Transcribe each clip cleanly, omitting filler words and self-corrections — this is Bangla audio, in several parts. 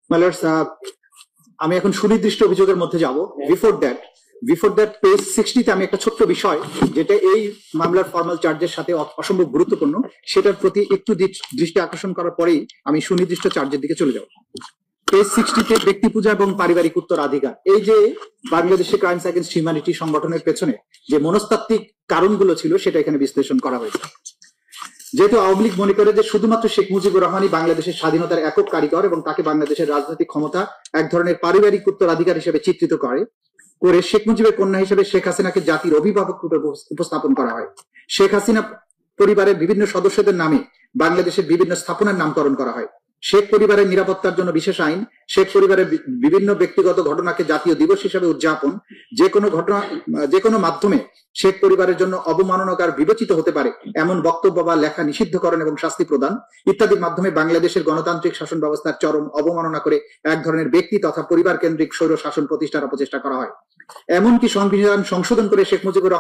মাইলর্ডস, আমি এখন সুনির্দিষ্ট অভিযোগের মধ্যে যাব। বিফোর দ্যাট পেজ 60 আমি একটা ছোট্ট বিষয় যেটা এই মামলার ফর্মাল চার্জের সাথে অসম্ভব গুরুত্বপূর্ণ, সেটার প্রতি একটু দৃষ্টি আকর্ষণ করার পরেই আমি সুনির্দিষ্ট চার্জের দিকে চলে যাব। পেজ 60-তে ব্যক্তি পূজা এবং পারিবারিক উত্তরাধিকার, এই যে বাংলাদেশে ক্রাইমস এগেইনস্ট হিউম্যানিটি সংগঠনের পেছনে যে মনস্তাত্ত্বিক কারণগুলো ছিল সেটা এখানে বিশ্লেষণ করা হয়েছে। যেহেতু আওয়ামী লীগ মনে করে যে শুধুমাত্র শেখ মুজিবুর রহমানই বাংলাদেশের স্বাধীনতার একক কারিগর এবং তাকে বাংলাদেশের রাজনৈতিক ক্ষমতা এক ধরনের পারিবারিক উত্তরাধিকার হিসেবে চিত্রিত করে শেখ মুজিবের কন্যা হিসেবে শেখ হাসিনাকে জাতির অভিভাবক রূপে উপস্থাপন করা হয়। শেখ হাসিনা পরিবারের বিভিন্ন সদস্যদের নামে বাংলাদেশের বিভিন্ন স্থাপনার নামকরণ করা হয়। শেখ পরিবারের নিরাপত্তার জন্য বিশেষ আইন, শেখ পরিবারের বিভিন্ন ব্যক্তিগত ঘটনাকে জাতীয় দিবস হিসেবে উদযাপন, যে কোনো মাধ্যমে শেখ পরিবারের জন্য অবমাননাকার বিবেচিত হতে পারে এমন বক্তব্য বা লেখা নিষিদ্ধকরণ এবং শাস্তি প্রদান ইত্যাদির মাধ্যমে বাংলাদেশের গণতান্ত্রিক শাসন ব্যবস্থার চরম অবমাননা করে এক ধরনের ব্যক্তি তথা পরিবার কেন্দ্রিক স্বৈর শাসন প্রতিষ্ঠার অপচেষ্টা করা হয়। এমনকি সংবিধান সংশোধন করে শেখ মুজিবুর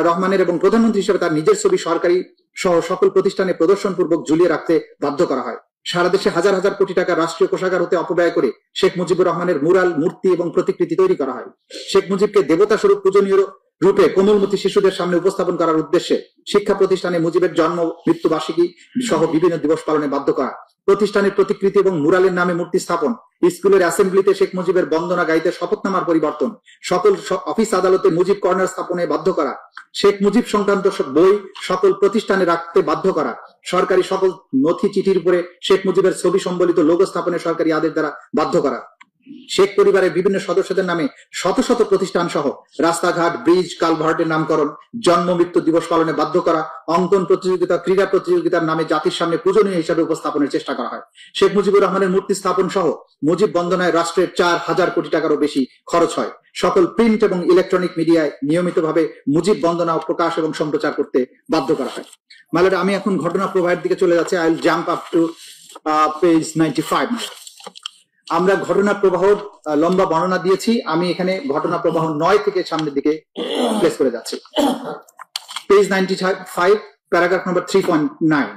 রহমানের এবং প্রধানমন্ত্রী হিসেবে তার নিজের ছবি সরকারি সহ সকল প্রতিষ্ঠানে প্রদর্শন পূর্বক ঝুলিয়ে রাখতে বাধ্য করা হয়। সারা দেশে হাজার হাজার কোটি টাকা রাষ্ট্রীয় কোষাগার হতে অপব্যয় করে শেখ মুজিবুর রহমানের মুরাল, মূর্তি এবং প্রতিকৃতি তৈরি করা হয়। শেখ মুজিবকে দেবতা স্বরূপ পূজনীয় রূপে কোমলমতি শিশুদের সামনে উপস্থাপন করার উদ্দেশ্যে শিক্ষা প্রতিষ্ঠানে মুজিবের জন্ম মৃত্যু বার্ষিকী সহ বিভিন্ন দিবস পালনে বাধ্য করা, প্রতিষ্ঠানের প্রতিকৃতি এবং মুরালের নামে মূর্তি স্থাপন, স্কুলের অ্যাসেম্বলিতে শেখ মুজিবের বন্দনা গাইতে শপথনামার পরিবর্তন, সকল অফিস আদালতে মুজিব কর্নার স্থাপনে বাধ্য করা, শেখ মুজিব সংক্রান্ত বই সকল প্রতিষ্ঠানে রাখতে বাধ্য করা, সরকারি সকল নথি চিঠির উপরে শেখ মুজিবের ছবি সম্বলিত লোগো স্থাপনে সরকারি আদেশ দ্বারা বাধ্য করা, শেখ পরিবারের বিভিন্ন সদস্যদের নামে শত শত প্রতিষ্ঠান সহ রাস্তাঘাট, ব্রিজ, কালভার্টের নামকরণ, জন্ম মৃত্যু দিবস পালনে বাধ্য করা, অঙ্কন প্রতিযোগিতা, ক্রীড়া প্রতিযোগিতার নামে জাতির সামনে পূজনীয় হিসাবে উপস্থাপনের চেষ্টা করা হয়। শেখ মুজিবুর রহমানের মূর্তি স্থাপন সহ মুজিব বন্দনায় রাষ্ট্রের 4,000 কোটি টাকারও বেশি খরচ হয়। সকল প্রিন্ট এবং ইলেকট্রনিক মিডিয়ায় নিয়মিতভাবে মুজিব বন্দনা প্রকাশ এবং সম্প্রচার করতে বাধ্য করা হয়। মাইলর্ড, আমি এখন ঘটনা প্রবাহের দিকে চলে যাচ্ছি। I will jump up to page 95। আমরা ঘটনা প্রবাহ লম্বা বর্ণনা দিয়েছি, আমি এখানে ঘটনা প্রবাহ 9 থেকে সামনের দিকে প্লেস করে যাচ্ছি। পেজ 95, প্যারাগ্রাফ নম্বর 3.9।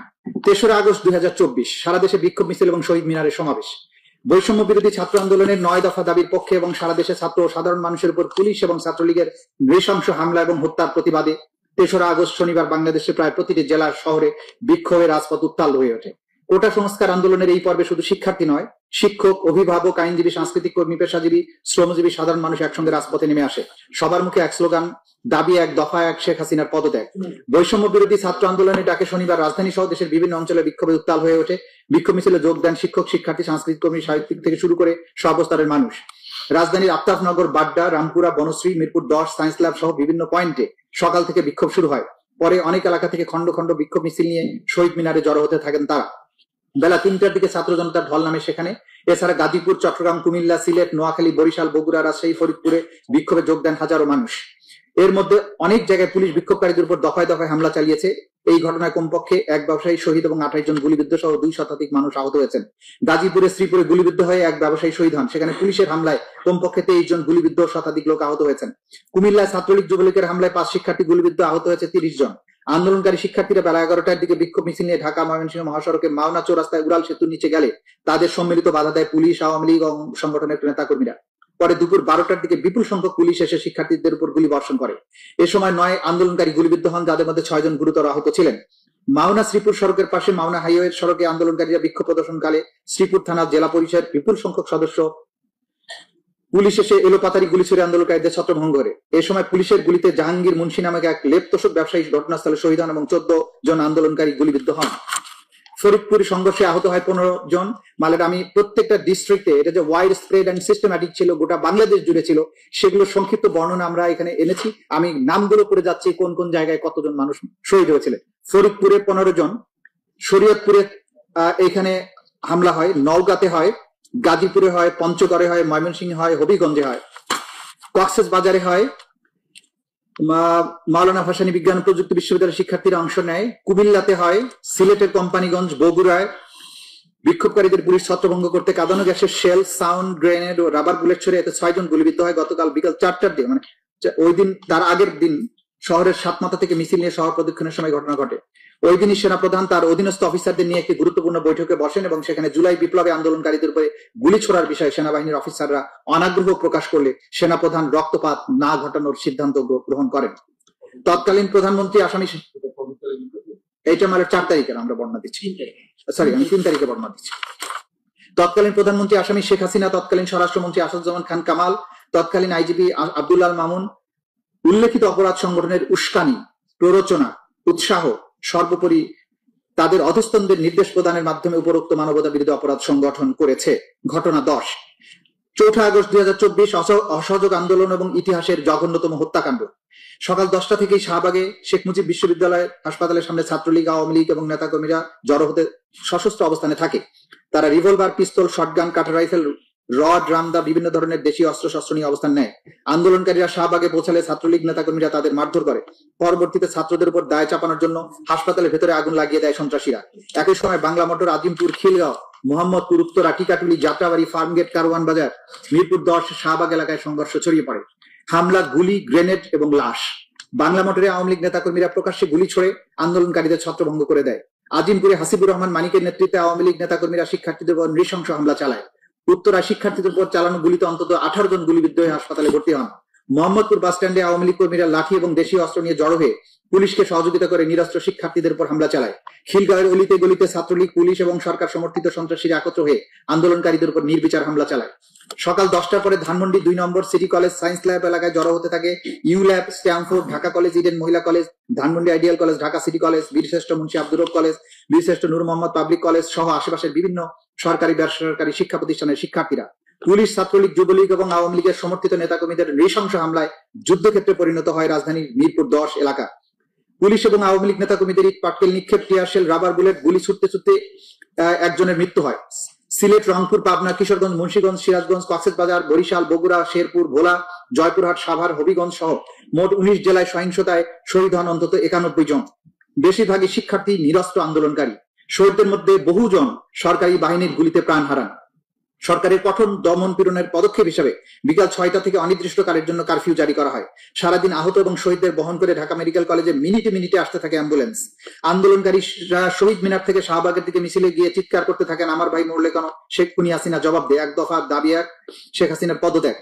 3রা আগস্ট 2024 সারা দেশে বিক্ষোভ মিছিল এবং শহীদ মিনারের সমাবেশ। বৈষম্য বিরোধী ছাত্র আন্দোলনের 9 দফা দাবির পক্ষে এবং সারা দেশে ছাত্র ও সাধারণ মানুষের উপর পুলিশ এবং ছাত্রলীগের নৃশংস হামলা এবং হত্যার প্রতিবাদে 3রা আগস্ট শনিবার বাংলাদেশে প্রায় প্রতিটি জেলার শহরে বিক্ষোভের রাজপথ উত্তাল হয়ে ওঠে। কোটা সংস্কার আন্দোলনের এই পর্বে শুধু শিক্ষার্থী নয়, শিক্ষক, অভিভাবক, আইনজীবী, সাংস্কৃতিক কর্মী, পেশাজীবী, শ্রমজীবী, সাধারণ মানুষ একসঙ্গে রাজপথে নেমে আসে। সবার মুখে এক স্লোগান, দাবি এক, দফা এক, শেখ হাসিনার পদত্যাগ। বৈষম্য বিরোধী ছাত্র আন্দোলনের ডাকে শনিবার রাজধানী সহ দেশের বিভিন্ন অঞ্চলে বিক্ষোভে উত্তাল হয়ে ওঠে। বিক্ষোভ মিছিলে যোগ দেন শিক্ষক, শিক্ষার্থী, সাংস্কৃতিক কর্মী, সাহিত্যিক থেকে শুরু করে সর্বস্তরের মানুষ। রাজধানীর আফতাবনগর, বাড্ডা, রামপুরা, বনশ্রী, মিরপুর 10, সায়েন্স ল্যাব সহ বিভিন্ন পয়েন্টে সকাল থেকে বিক্ষোভ শুরু হয়। পরে অনেক এলাকা থেকে খন্ড খন্ড বিক্ষোভ মিছিল নিয়ে শহীদ মিনারে জড়ো হতে থাকেন তারা। বেলা 3টার দিকে ছাত্র জনতার ঢল নামে সেখানে। এছাড়া গাজীপুর, চট্টগ্রাম, কুমিল্লা, সিলেট, নোয়াখালী, বরিশাল, বগুড়া, রাজশাহী, ফরিদপুরে বিক্ষোভে যোগ দেন হাজারো মানুষ। এর মধ্যে অনেক জায়গায় পুলিশ বিক্ষোভকারীদের উপর দফায় দফায় হামলা চালিয়েছে। এই ঘটনায় কমপক্ষে এক ব্যবসায়ী শহীদ এবং 28 জন গুলিবিদ্ধ সহ 2 শতাধিক মানুষ আহত হয়েছেন। গাজীপুরে শ্রীপুরে গুলিবিদ্ধ হয়ে এক ব্যবসায়ী শহীদ হন, সেখানে পুলিশের হামলায় কমপক্ষে 23 জন গুলিবিদ্ধ, শতাধিক লোক আহত হয়েছেন। কুমিল্লায় ছাত্রলীগ যুবলীগের হামলায় 5 শিক্ষার্থী গুলিবিদ্ধ, আহত হয়েছে 30 জন। আন্দোলনকারী শিক্ষার্থীরা বেলা 11টার দিকে বিক্ষোভ মিছিল নিয়ে ঢাকা ময়মনসিংহ মহাসড়কে মাওনা চৌরাস্তায় উড়াল সেতুর নিচে গেলে তাদের সম্মিলিত বাধা দেয় পুলিশ, আওয়ামী লীগ এবং সংগঠনের নেতাকর্মীরা। পরে দুপুর 12টার দিকে বিপুল সংখ্যক পুলিশ এসে শিক্ষার্থীদের উপর গুলি বর্ষণ করে। এ সময় 9 আন্দোলনকারী গুলিবিদ্ধ হন, যাদের মধ্যে 6 জন গুরুতর আহত ছিলেন। মাওনা শ্রীপুর সড়কের পাশে মাওনা হাইওয়ে সড়কে আন্দোলনকারীরা বিক্ষোভ প্রদর্শনকালে শ্রীপুর থানা, জেলা পরিষদ বিপুল সংখ্যক সদস্য পুলিশ এসে এলোপাতারি গুলি ছুড়ে আন্দোলনকারীদের ছত্রভঙ্গ করে। এ সময় পুলিশের গুলিতে জাহাঙ্গীর মুন্সি নামে এক লেপতোষক ব্যবসায়ী ঘটনাস্থলে শহীদ হন এবং 14 জন আন্দোলনকারী গুলিবিদ্ধ হন। ফরিদপুর সংঘর্ষে আহত হয় 15 জন। মালের আমি প্রত্যেকটা ডিস্ট্রিক্টে এটা যে ওয়াইড স্প্রেড অ্যান্ড সিস্টেম্যাটিক ছিল, গোটা বাংলাদেশ জুড়ে ছিল, সেগুলো সংক্ষিপ্ত বর্ণনা আমরা এখানে এনেছি। আমি নামগুলো করে যাচ্ছি কোন কোন জায়গায় কতজন মানুষ শহীদ হয়েছিলেন। ফরিদপুরে 15 জন, শরীয়তপুরে এখানে হামলা হয়, নওগাঁতে হয়, গাজীপুরে হয়, পঞ্চগড়ে হয়, ময়মনসিংহে হয়, হবিগঞ্জে হয়, কক্সেস বাজারে হয়, মাওলানা ভাসানী বিজ্ঞান ও প্রযুক্তি বিশ্ববিদ্যালয়ের শিক্ষার্থীরা অংশ নেয়, কুমিল্লাতে হয়, সিলেটের কোম্পানিগঞ্জ, বগুড়ায় বিক্ষোভকারীদের পুলিশ ছত্রভঙ্গ করতে কাঁদানো গ্যাসের শেল, সাউন্ড গ্রেনেড ও রাবার বুলেট ছড়ে এতে 6 জন গুলিবিদ্ধ হয়। গতকাল বিকাল 4টার দিকে, মানে ওই দিন তার আগের দিন শহরের সাতমাথা থেকে মিছিল নিয়ে শহর প্রদক্ষিণের সময় ঘটনা ঘটে। ওই দিনই সেনাপ্রধান তার অধীনস্থ অফিসারদের নিয়ে একটি গুরুত্বপূর্ণ বৈঠকে বসেন এবং সেখানে জুলাই বিপ্লবে আন্দোলনকারীদের উপরে গুলি ছোড়ার বিষয়ে সেনাবাহিনীর অফিসাররা অনাগ্রহ প্রকাশ করলে সেনাপ্রধান রক্তপাত না ঘটানোর সিদ্ধান্ত গ্রহণ করেন। তৎকালীন প্রধানমন্ত্রী আসামি, এইটা আমার 4 তারিখের আমরা বর্ণনা দিচ্ছি, সরি আমি 3 তারিখে বর্ণনা দিচ্ছি। তৎকালীন প্রধানমন্ত্রী আসামি শেখ হাসিনা, তৎকালীন স্বরাষ্ট্রমন্ত্রী আসাদুজ্জামান খান কামাল, তৎকালীন আইজিপি আব্দুল মামুন উল্লেখিত অপরাধ সংগঠনের উস্কানি, প্ররোচনা, উৎসাহ, সর্বোপরি তাদের অধস্তনদের নির্দেশ প্রদানের মাধ্যমে উপরোক্ত মানবতা বিরোধী অপরাধ সংগঠন করেছে। ঘটনা 10, 4 আগস্ট 2024 অসহযোগ আন্দোলন এবং ইতিহাসের জঘন্যতম হত্যাকাণ্ড। সকাল 10টা থেকেই শাহবাগে শেখ মুজিব বিশ্ববিদ্যালয় হাসপাতালের সামনে ছাত্রলীগ, আওয়ামী লীগ এবং নেতাকর্মীরা জড়ো হতে সশস্ত্র অবস্থানে থাকে। তারা রিভলভার, পিস্তল, শটগান, কাটার রাইফেল, রড, রামদা, বিভিন্ন ধরনের দেশীয় অস্ত্রশস্ত্র নিয়ে অবস্থান নেয়। আন্দোলনকারীরা শাহবাগে পৌঁছালে ছাত্রলীগ নেতাকর্মীরা তাদের মারধর করে। পরবর্তীতে ছাত্রদের উপর দায় চাপানোর জন্য হাসপাতালের ভেতরে আগুন লাগিয়ে দেয় সন্ত্রাসীরা। একই সময় বাংলা মোটর, আজিমপুর, খিলগাঁও, মোহাম্মদপুর, উত্তরা, টিকাটুলি, যাত্রাবাড়ি, ফার্মগেট, কারওয়ান বাজার, মিরপুর 10, শাহবাগ এলাকায় সংঘর্ষ ছড়িয়ে পড়ে। হামলা, গুলি, গ্রেনেড এবং লাশ। বাংলা মোটরে আওয়ামী লীগ নেতাকর্মীরা প্রকাশ্যে গুলি ছোড়ে আন্দোলনকারীদের ছত্রভঙ্গ করে দেয়। আজিমপুরে হাসিবুর রহমান মানিকের নেতৃত্বে আওয়ামী লীগ নেতাকর্মীরা শিক্ষার্থীদের উপর নৃশংস হামলা চালায়। উত্তরায় শিক্ষার্থীদের উপর চালানো গুলিতে অন্তত 18 জন গুলিবিদ্ধ হয়ে হাসপাতালে ভর্তি হন। মোহাম্মদপুর বাস স্ট্যান্ডে আওয়ামী লীগ কর্মীরা লাঠি এবং দেশীয় অস্ত্র নিয়ে জড়ো হয়ে পুলিশকে সহযোগিতা করে নিরস্ত্র শিক্ষার্থীদের উপর হামলা চালায়। খিলগাঁওয়ের অলিতে গলিতে ছাত্রলীগ, পুলিশ এবং সরকার সমর্থিত সন্ত্রাসীরা একত্র হয়ে আন্দোলনকারীদের উপর নির্বিচার হামলা চালায়। সকাল 10টার পরে ধানমন্ডি 2 নম্বর সিটি কলেজ, সায়েন্স ল্যাব এলাকায় জড়ো হতে থাকে U lab, Stamford, Dhaka college, Eden মহিলা college, Dhanmondi ideal college, Dhaka city college, বীরশ্রেষ্ঠ মুন্সি আব্দুর রব কলেজ, বীরশ্রেষ্ঠ নূর মোহাম্মদ পাবলিক কলেজ সহ আশেপাশের বিভিন্ন সরকারি বেসরকারি শিক্ষা প্রতিষ্ঠানের শিক্ষার্থীরা। পুলিশ, ছাত্রলীগ, যুবলীগ এবং আওয়ামী লীগের সমর্থিত নেতাকর্মীদের নৃশংস হামলায় যুদ্ধক্ষেত্রে পরিণত হয় রাজধানীর মিরপুর 10 এলাকা। পুলিশ এবং আওয়ামী লীগ নেতাকর্মীদের ইট, পাটকেল নিক্ষেপ, টিয়ারশেল, রাবার বুলেট, গুলি ছুটতে ছুটতে একজনের মৃত্যু হয়। সিলেট, রংপুর, পাবনা, কিশোরগঞ্জ, মুন্সিগঞ্জ, সিরাজগঞ্জ, কক্সবাজার, বরিশাল, বগুড়া, শেরপুর, ভোলা, জয়পুরহাট, সাভার, হবিগঞ্জ সহ মোট 19 জেলায় সহিংসতায় শহীদ হন অন্তত 91 জন। বেশিরভাগই শিক্ষার্থী, নিরস্ত্র আন্দোলনকারী। শহীদদের মধ্যে বহুজন সরকারি বাহিনীর গুলিতে প্রাণ হারান। সরকারের কঠোর দমন পীড়নের পদক্ষেপ হিসেবে বিকাল 6টা থেকে অনির্দিষ্টকালের জন্য কারফিউ জারি করা হয়। সারাদিন আহত এবং শহীদদের বহন করে ঢাকা মেডিকেল কলেজে মিনিটে মিনিটে আসতে থাকে অ্যাম্বুলেন্স। আন্দোলনকারীরা শহীদ মিনার থেকে শাহবাগের দিকে মিছিলে গিয়ে চিৎকার করতে থাকেন, আমার ভাই মরলে কেন, শেখ খুনি হাসিনা জবাব দে, এক দফা দাবি এক, শেখ হাসিনার পদত্যাগ।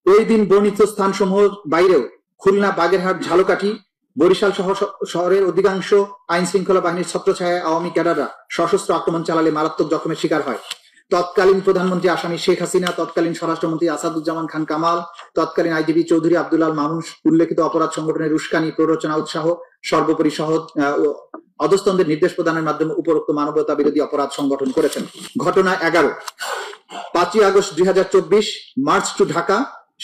ওই দিন বর্ণিত স্থানসমূহ বাইরেও খুলনা, বাগেরহাট, ঝালকাঠি, বরিশাল সহ শহরের অধিকাংশ আইন শৃঙ্খলা বাহিনীর ছত্রছায়ায় আওয়ামী ক্যাডাররা সশস্ত্র আক্রমণ চালালে মারাত্মক জখমের শিকার হয়। তৎকালীন প্রধানমন্ত্রী আসামি শেখ হাসিনা, তৎকালীন স্বরাষ্ট্রমন্ত্রী আসাদুজ্জামান খান কামাল, তৎকালীন আইজিপি চৌধুরী আব্দুল মামুন উল্লেখিত অপরাধ সংগঠনের উস্কানি, প্ররোচনা, উৎসাহ, সর্বোপরি অধস্তনদের নির্দেশ প্রদানের মাধ্যমে উপরোক্ত মানবতা বিরোধী অপরাধ সংগঠন করেছেন। ঘটনা 11, 5 আগস্ট 2024, মার্চ টু ঢাকা।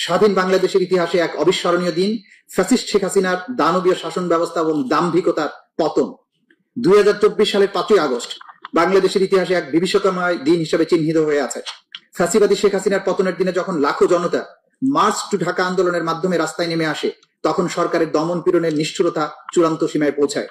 স্বাধীন বাংলাদেশের ইতিহাসে এক অবিস্মরণীয় দিন। ফ্যাসিস্ট শেখ হাসিনার দানবীয় শাসন ব্যবস্থা এবং দাম্ভিকতার পতন। 2024 সালের 5 আগস্ট বাংলাদেশের ইতিহাসে এক বিভীষিকাময় দিন হিসেবে চিহ্নিত হয়ে আছে। ফ্যাসিবাদী শেখ হাসিনার পতনের দিনে যখন লাখো জনতা মার্চ টু ঢাকা আন্দোলনের মাধ্যমে রাস্তায় নেমে আসে, তখন সরকারের দমন পীড়নের নিষ্ঠুরতা চূড়ান্ত সীমায় পৌঁছায়।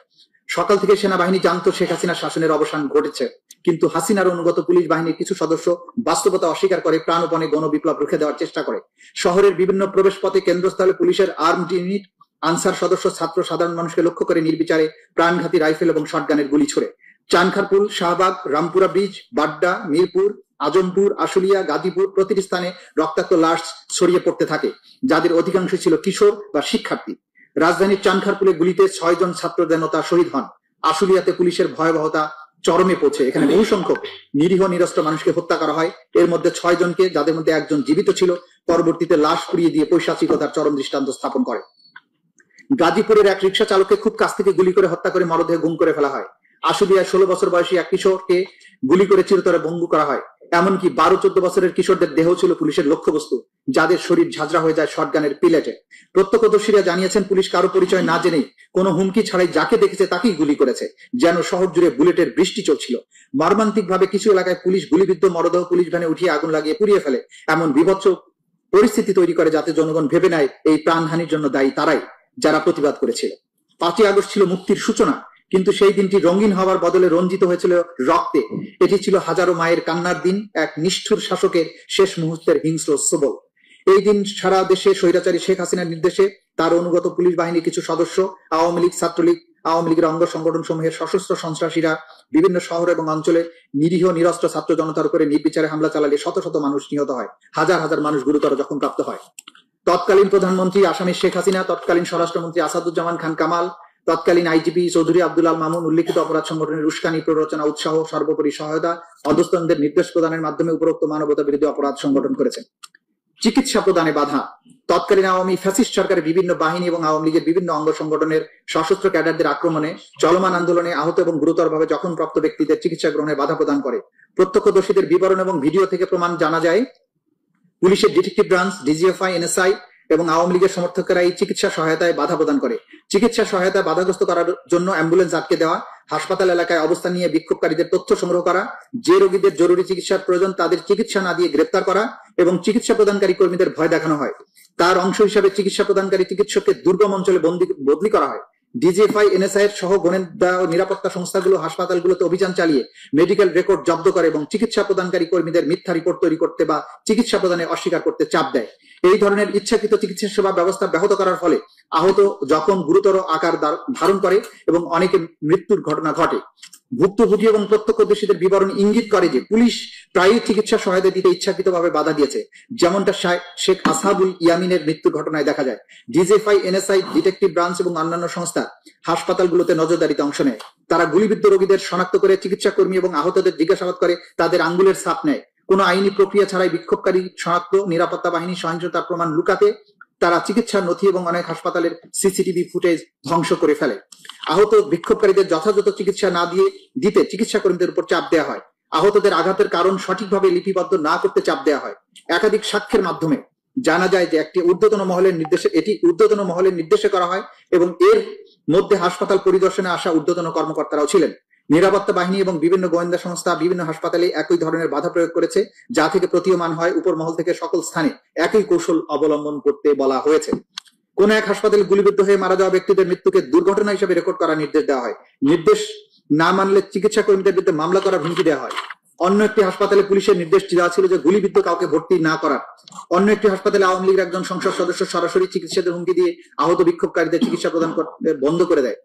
সকাল থেকে সেনাবাহিনী জানত শেখ হাসিনার শাসনের অবসান ঘটেছে, কিন্তু হাসিনার অনুগত পুলিশ বাহিনীর কিছু সদস্য বাস্তবতা অস্বীকার করে প্রাণপণে গণবিপ্লব রুখে দেওয়ার চেষ্টা করে। শহরের বিভিন্ন প্রবেশ পথে, কেন্দ্রস্থলে পুলিশের আর্মড ইউনিট, আনসার সদস্য, ছাত্র, সাধারণ মানুষকে লক্ষ্য করে নির্বিচারে প্রাণঘাতী রাইফেল এবং শটগানের গুলি ছোড়ে। চানখারপুল, শাহবাগ, রামপুরা ব্রিজ, বাড্ডা, মিরপুর, আজমপুর, আশুলিয়া, গাজীপুর প্রতিটি স্থানে রক্তাক্ত লাশ ছড়িয়ে পড়তে থাকে, যাদের অধিকাংশ ছিল কিশোর বা শিক্ষার্থী। রাজধানীর চানখারপুলে গুলিতে 6 জন ছাত্র জনতা শহীদ হন। আশুলিয়াতে পুলিশের ভয়াবহতা চরমে পৌঁছে। এখানে বহু সংখ্যক নিরীহ নিরস্ত্র মানুষকে হত্যা করা হয়। এর মধ্যে 6 জনকে, যাদের মধ্যে একজন জীবিত ছিল, পরবর্তীতে লাশ পুড়িয়ে দিয়ে পৈশাচিকতার চরম দৃষ্টান্ত স্থাপন করে। গাজীপুরের এক রিক্সা চালককে খুব কাছ থেকে গুলি করে হত্যা করে মরদেহ গুম করে ফেলা হয়। আশুলিয়ায় 16 বছর বয়সী এক কিশোরকে গুলি করে চিরতরে ভঙ্গ করা হয়। এমনকি 12-14 বছরের কিশোরদের দেহ ছিল পুলিশের লক্ষ্যবস্তু, যাদের শরীর ঝাঁঝরা হয়ে যায় শটগানের পিলেটে। প্রত্যক্ষদর্শীরা জানিয়েছেন, পুলিশ কারো পরিচয় না জেনেই, কোনো হুমকি ছাড়াই যাকে দেখেছে তাকেই গুলি করেছে, যেন শহর জুড়ে বুলেটের বৃষ্টি চলছিল। মর্মান্তিকভাবে কিছু এলাকায় পুলিশ গুলিবিদ্ধ মরদেহ পুলিশ ভ্যানে উঠিয়ে আগুন লাগিয়ে পুড়িয়ে ফেলে। এমন বিভৎস পরিস্থিতি তৈরি করে যাতে জনগণ ভেবে নেয় এই প্রাণহানির জন্য দায়ী তারাই, যারা প্রতিবাদ করেছিল। 5 আগস্ট ছিল মুক্তির সূচনা, কিন্তু সেই দিনটি রঙিন হওয়ার বদলে রঞ্জিত হয়েছিল রক্তে। এটি ছিল হাজারো মায়ের কান্নার দিন, এক নিষ্ঠুর শাসকের শেষ মুহূর্তের হিংস্র সবল। এই দিন সারা দেশে স্বৈরাচারী শেখ হাসিনার নির্দেশে তার অনুগত পুলিশ বাহিনীর কিছু সদস্য, আওয়ামী লীগ, ছাত্রলীগ, আওয়ামী লীগের অঙ্গ সংগঠন সমূহের সশস্ত্র সন্ত্রাসীরা বিভিন্ন শহর এবং অঞ্চলে নিরীহ নিরস্ত্র ছাত্র জনতার উপরে নির্বিচারে হামলা চালালে শত শত মানুষ নিহত হয়, হাজার হাজার মানুষ গুরুতর জখমপ্রাপ্ত হয়। তৎকালীন প্রধানমন্ত্রী আসামি শেখ হাসিনা, তৎকালীন স্বরাষ্ট্রমন্ত্রী আসাদুজ্জামান খান কামাল, তৎকালীন আইজিপি চৌধুরী আব্দুল আল মামুন উল্লিখিত অপরাধ সংগঠনের উস্কানি, প্ররোচনা, উৎসাহ, সর্বোপরি সহায়তা, অধস্তনদের নির্দেশ প্রদানের মাধ্যমে উপরোক্ত মানবতা বিরোধী অপরাধ সংগঠন করেছেন। চিকিৎসা প্রদানে বাধা। তৎকালীন আওয়ামী ফ্যাসিস্ট সরকারের বিভিন্ন বাহিনী এবং আওয়ামী লীগের বিভিন্ন অঙ্গ সংগঠনের সশস্ত্র ক্যাডারদের আক্রমণে চলমান আন্দোলনে আহত এবং গুরুতরভাবে জখমপ্রাপ্ত ব্যক্তিদের চিকিৎসা গ্রহণে বাধা প্রদান করে। প্রত্যক্ষদর্শীদের বিবরণ এবং ভিডিও থেকে প্রমাণ জানা যায়, পুলিশের ডিটেকটিভ ব্রাঞ্চ, ডিজিএফআই, এনএসআই এবং আওয়ামী লীগের সমর্থকেরা এই চিকিৎসা সহায়তায় বাধা প্রদান করে। চিকিৎসা সহায়তায় বাধাগ্রস্ত করার জন্য অ্যাম্বুলেন্স আটকে দেওয়া, হাসপাতাল এলাকায় অবস্থান নিয়ে বিক্ষোভকারীদের তথ্য সংগ্রহ করা, যে রোগীদের জরুরি চিকিৎসার প্রয়োজন তাদের চিকিৎসা না দিয়ে গ্রেপ্তার করা এবং চিকিৎসা প্রদানকারী কর্মীদের ভয় দেখানো হয়। তার অংশ হিসাবে চিকিৎসা প্রদানকারী চিকিৎসককে দুর্গম অঞ্চলে বদলি করা হয়। ডিজিএফআই, এনএসআই এর সহ গোয়েন্দা ও নিরাপত্তা সংস্থাগুলো হাসপাতালগুলোতে অভিযান চালিয়ে মেডিকেল রেকর্ড জব্দ করে এবং চিকিৎসা প্রদানকারী কর্মীদের মিথ্যা রিপোর্ট তৈরি করতে বা চিকিৎসা প্রদানে অস্বীকার করতে চাপ দেয়। এই ধরনের ইচ্ছাকৃত চিকিৎসা সেবা ব্যবস্থা ব্যাহত করার ফলে আহত যখন গুরুতর আকার ধারণ করে এবং অনেকে মৃত্যুর ঘটনা ঘটে। ভুক্তভোগী এবং প্রত্যক্ষদর্শীদের বিবরণ ইঙ্গিত করে যে পুলিশ প্রায়ই চিকিৎসা সহায়তা দিতে ইচ্ছাকৃতভাবে বাধা দিয়েছে, যেমনটা শেখ আসহাবুল ইয়ামিনের মৃত্যুর ঘটনায় দেখা যায়। ডিজিএফআই, এনএসআই, ডিটেকটিভ ব্রাঞ্চ এবং অন্যান্য সংস্থা হাসপাতালগুলোতে নজরদারিতে অংশ নেয়। তারা গুলিবিদ্ধ রোগীদের শনাক্ত করে চিকিৎসা কর্মী এবং আহতদের জিজ্ঞাসাবাদ করে তাদের আঙ্গুলের ছাপ নেয়। কোনো আইনি প্রক্রিয়া ছাড়াই বিক্ষোভকারী শনাক্ত, নিরাপত্তা বাহিনী সহিংসতার প্রমাণ লুকাতে তারা চিকিৎসার নথি এবং অনেক হাসপাতালের সিসিটিভি ফুটেজ ধ্বংস করে ফেলে। আহত বিক্ষোভকারীদের যথাযথ চিকিৎসা না দিতে চিকিৎসা কর্মীদের উপর চাপ দেওয়া হয়। আহতদের আঘাতের কারণ সঠিকভাবে লিপিবদ্ধ না করতে চাপ দেওয়া হয়। একাধিক সাক্ষ্যের মাধ্যমে জানা যায় যে এটি ঊর্ধ্বতন মহলের নির্দেশে করা হয় এবং এর মধ্যে হাসপাতাল পরিদর্শনে আসা ঊর্ধ্বতন কর্মকর্তারাও ছিলেন। নিরাপত্তা বাহিনী এবং বিভিন্ন গোয়েন্দা সংস্থা বিভিন্ন হাসপাতালে একই ধরনের বাধা প্রয়োগ করেছে, যা থেকে প্রতীয়মান হয় উপর মহল থেকে সকল স্থানে একই কৌশল অবলম্বন করতে বলা হয়েছে। কোন এক হাসপাতালে গুলিবিদ্ধ হয়ে মারা যাওয়া ব্যক্তিদের মৃত্যুকে দুর্ঘটনা হিসেবে রেকর্ড করার নির্দেশ দেওয়া হয়। নির্দেশ না মানলে চিকিৎসা কর্মীদের বিরুদ্ধে মামলা করার হুমকি দেওয়া হয়। অন্য একটি হাসপাতালে পুলিশের নির্দেশ দেওয়া ছিল যে গুলিবিদ্ধ কাউকে ভর্তি না করার। অন্য একটি হাসপাতালে আওয়ামী লীগের একজন সংসদ সদস্য সরাসরি চিকিৎসাদের হুমকি দিয়ে আহত বিক্ষোভকারীদের চিকিৎসা প্রদান করতে বন্ধ করে দেয়।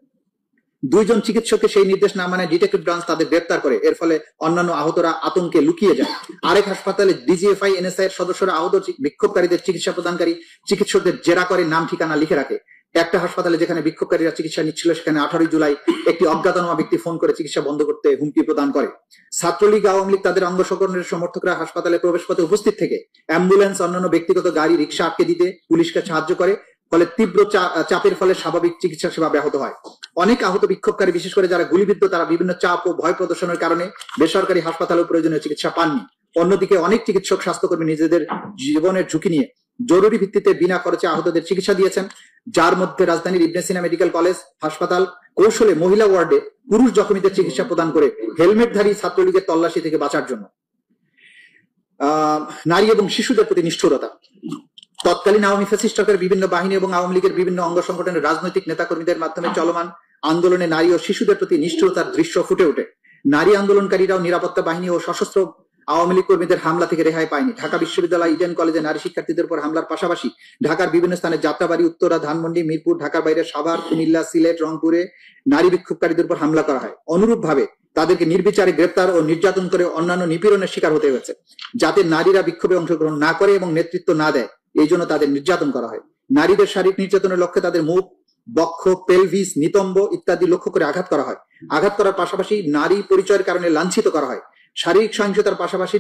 দুইজন চিকিৎসককে সেই নির্দেশ না মানে ডিটেকটিভ ব্রাঞ্চ তাদের গ্রেপ্তার করে। এর ফলে অন্যান্য আহতরা আতঙ্কে লুকিয়ে যায়। আরেক হাসপাতালে ডিজিএফআই, এনএসআই এর সদস্যরা আহত বিক্ষোভকারীদের চিকিৎসা প্রদানকারী চিকিৎসকদের জেরা করে নাম ঠিকানা লিখে রাখে। একটা হাসপাতালে যেখানে বিক্ষোভকারীরা চিকিৎসা নিচ্ছিল সেখানে 18 জুলাই একটি অজ্ঞাতনামা ব্যক্তি ফোন করে চিকিৎসা বন্ধ করতে হুমকি প্রদান করে। ছাত্রলীগ, আওয়ামী লীগ তাদের অঙ্গ সংগঠনের সমর্থকরা হাসপাতালে প্রবেশ পথে উপস্থিত থেকে অ্যাম্বুলেন্স, অন্যান্য ব্যক্তিগত গাড়ি, রিক্সা আটকে দিতে পুলিশকে সাহায্য করে। ফলে তীব্র চাপের ফলে স্বাভাবিক চিকিৎসা সেবা ব্যাহত হয়। অনেক আহত বিক্ষোভকারী, বিশেষ করে যারা গুলিবিদ্ধ, তারা বিভিন্ন চাপ ও ভয় প্রদর্শনের কারণে বেসরকারি হাসপাতালে প্রয়োজনীয় চিকিৎসা পাননি। অন্যদিকে অনেক চিকিৎসক, স্বাস্থ্যকর্মী নিজেদের জীবনের ঝুঁকি নিয়ে জরুরি ভিত্তিতে বিনা খরচে আহতদের চিকিৎসা দিয়েছেন, যার মধ্যে রাজধানীর ইবনে সিনা মেডিকেল কলেজ হাসপাতাল কৌশলে মহিলা ওয়ার্ডে পুরুষ জখমীদের চিকিৎসা প্রদান করে হেলমেটধারী ছাত্রলীগের তল্লাশি থেকে বাঁচার জন্য। নারী এবং শিশুদের প্রতি নিষ্ঠুরতা। তৎকালীন আওয়ামী ফ্যাসিস্ট সরকারের বিভিন্ন বাহিনী এবং আওয়ামী লীগের বিভিন্ন অঙ্গ সংগঠনের রাজনৈতিক নেতাকর্মীদের মাধ্যমে চলমান আন্দোলনে নারী ও শিশুদের প্রতি নিষ্ঠুরতার দৃশ্য ফুটে ওঠে। নারী আন্দোলনকারীরাও নিরাপত্তা বাহিনী ও সশস্ত্র আওয়ামী লীগ কর্মীদের হামলা থেকে রেহাই পায়নি। ঢাকা বিশ্ববিদ্যালয় ইডেন কলেজে নারী শিক্ষার্থীদের উপর হামলার পাশাপাশি ঢাকার বিভিন্ন স্থানে যাত্রাবাড়ি, উত্তরা, ধানমন্ডি, মিরপুর, ঢাকার বাইরে সাভার, কুমিল্লা, সিলেট, রংপুরে নারী বিক্ষোভকারীদের উপর হামলা করা হয়। অনুরূপভাবে তাদেরকে নির্বিচারে গ্রেপ্তার ও নির্যাতন করে অন্যান্য নিপীড়নের শিকার হতে হয়েছে, যাতে নারীরা বিক্ষোভে অংশগ্রহণ না করে এবং নেতৃত্ব না দেয়, এই জন্য তাদের নির্যাতন করা হয়। নারীদের শারীরিক নির্যাতনের লক্ষ্যে তাদের মুখ, বক্ষ, পেলভিস, নিতম্ব ইত্যাদি লক্ষ্য করে আঘাত করা হয়। আঘাত করার পাশাপাশি নারী পরিচয়ের কারণে লাঞ্ছিত করা হয়। শারীরিক সহিংসতার পাশাপাশি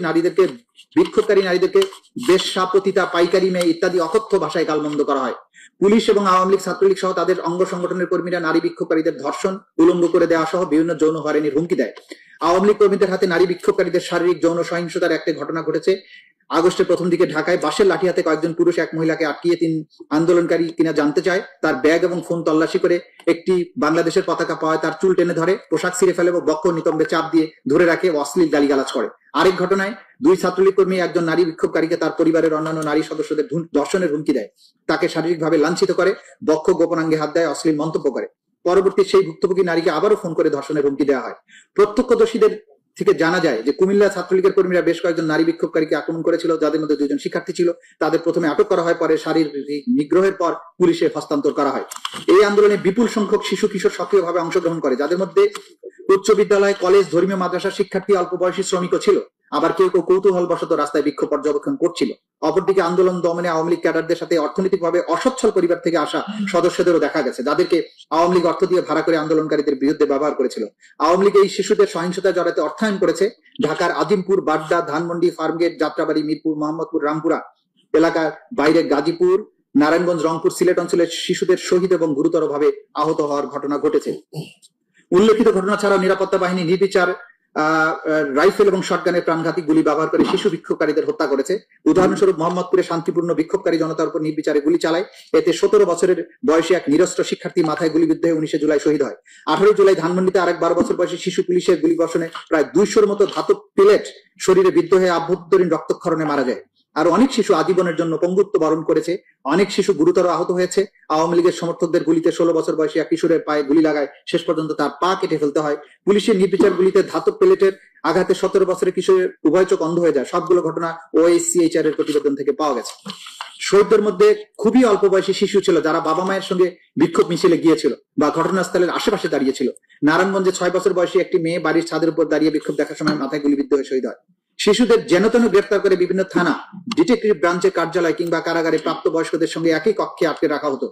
বিক্ষোভকারী নারীদেরকে বেশ্যা, পতিতা, পাইকারি মেয়ে ইত্যাদি অকথ্য ভাষায় গালমন্দ করা হয়। পুলিশ এবং আওয়ামী লীগ, ছাত্রলীগ সহ তাদের অঙ্গ সংগঠনের কর্মীরা নারী বিক্ষোভকারীদের ধর্ষণ, উলঙ্গ করে দেওয়া সহ বিভিন্ন যৌন হয়রানির হুমকি দেয়। আওয়ামী লীগ কর্মীদের হাতে নারী বিক্ষোভকারীদের শারীরিক যৌন সহিংসতার একটা ঘটনা ঘটেছে আগস্টের প্রথম দিকে ঢাকায়। বাঁশের লাঠি হাতে কয়েকজন পুরুষ এক মহিলাকে আটকিয়ে তিন আন্দোলনকারী কিনা জানতে চায়, তার ব্যাগ এবং ফোন তল্লাশি করে একটি বাংলাদেশের পতাকা পাওয়ায় তার চুল টেনে ধরে, পোশাক ছিঁড়ে ফেলে এবং বক্ষ নিতম্বে চাপ দিয়ে ধরে রাখে ও অশ্লীল গালিগালাজ করে। আরেক ঘটনায় দুই ছাত্রলীগ কর্মী একজন নারী বিক্ষোভকারীকে তার পরিবারের অন্যান্য নারী সদস্যদের ধর্ষণের হুমকি দেয়, তাকে শারীরিকভাবে লাঞ্ছিত করে, বক্ষ গোপনাঙ্গে হাত দেয়, অশ্লীল মন্তব্য করে। পরবর্তী সেই ভুক্তভোগী নারীকে আবারও ফোন করে ধর্ষণের হুমকি দেওয়া হয়। প্রত্যক্ষদর্শীদের থেকে জানা যায় যে কুমিল্লা ছাত্রলীগের কর্মীরা বেশ কয়েকজন নারী বিক্ষোভকারীকে আক্রমণ করেছিল, যাদের মধ্যে 2 জন শিক্ষার্থী ছিল। তাদের প্রথমে আটক করা হয়, পরে শারীরিক নিগ্রহের পর পুলিশে হস্তান্তর করা হয়। এই আন্দোলনে বিপুল সংখ্যক শিশু কিশোর সক্রিয়ভাবে অংশগ্রহণ করে, যাদের মধ্যে উচ্চ বিদ্যালয়, কলেজ, ধর্মীয় মাদ্রাসার শিক্ষার্থী, অল্প বয়সী শ্রমিকও ছিল। আবার কেউ কেউ কৌতূহলবশত রাস্তায় বিক্ষোভ পর্যবেক্ষণ করছিল। অপরদিকে আন্দোলন দমনে আওয়ামী লীগ ক্যাডারদের সাথে অর্থনৈতিকভাবে অসচ্ছল পরিবার থেকে আসা সদস্যদেরও দেখা গেছে, যাদেরকে আওয়ামী লীগ অর্থ দিয়ে ভাড়া করে আন্দোলনকারীদের বিরুদ্ধে ব্যবহার করেছিল। আওয়ামী লীগ এই শিশুদের সহিংসতায় জড়াতে অর্থায়ন করেছে। ঢাকার আজিমপুর, বাড্ডা, ধানমন্ডি, ফার্মগেট, যাত্রাবাড়ি, মিরপুর, মোহাম্মদপুর, রামপুরা এলাকার বাইরে গাজীপুর, নারায়ণগঞ্জ, রংপুর, সিলেট অঞ্চলের শিশুদের শহীদ এবং গুরুতরভাবে আহত হওয়ার ঘটনা ঘটেছে। উল্লেখিত ঘটনা ছাড়াও নিরাপত্তা বাহিনী নির্বিচার রাইফেল এবং শটগানের প্রাণঘাতী গুলি ব্যবহার করে শিশু বিক্ষোভকারীদের হত্যা করেছে। উদাহরণস্বরূপ মোহাম্মদপুরে শান্তিপূর্ণ বিক্ষোভকারী জনতার উপর নির্বিচারে গুলি চালায়। এতে 17 বছরের বয়সী এক নিরস্ত্র শিক্ষার্থী মাথায় গুলিবিদ্ধ হয়ে 19 জুলাই শহীদ হয়। 18 জুলাই ধানমন্ডিতে আরেক 12 বছর বয়সী শিশু পুলিশের গুলিবর্ষণে প্রায় 200-র মতো ধাতব পেলেট শরীরে বিদ্ধ হয়ে আভ্যন্তরীণ রক্তক্ষরণে মারা যায়। আর অনেক শিশু আজীবনের জন্য পঙ্গুত্ব বরণ করেছে। অনেক শিশু গুরুতর আহত হয়েছে। আওয়ামী লীগের সমর্থকদের গুলিতে 16 বছর বয়সী এক কিশোরের পায়ে গুলি লাগায়, শেষ পর্যন্ত তার পা কেটে ফেলতে হয়। পুলিশের নির্বিচার গুলিতে ধাতব পেলেটের আঘাতে 17 বছরের কিশোরের উভয় চোখ অন্ধ হয়ে যায়। সবগুলো ঘটনা OSCHR এর প্রতিবেদন থেকে পাওয়া গেছে। শহীদদের মধ্যে খুবই অল্প বয়সী শিশু ছিল, যারা বাবা মায়ের সঙ্গে বিক্ষোভ মিছিলে গিয়েছিল বা ঘটনাস্থলের আশেপাশে দাঁড়িয়েছিল। নারায়ণগঞ্জে 6 বছর বয়সী একটি মেয়ে বাড়ির ছাদের উপর দাঁড়িয়ে বিক্ষোভ দেখার সময় মাথায় গুলিবিদ্ধ হয়ে শহীদ হয়। শিশুদের যেনতেন গ্রেফতার করে বিভিন্ন থানা, ডিটেকটিভ ব্রাঞ্চের কার্যালয় কিংবা কারাগারে প্রাপ্তবয়স্কদের সঙ্গে একই কক্ষে আটকে রাখা হতো।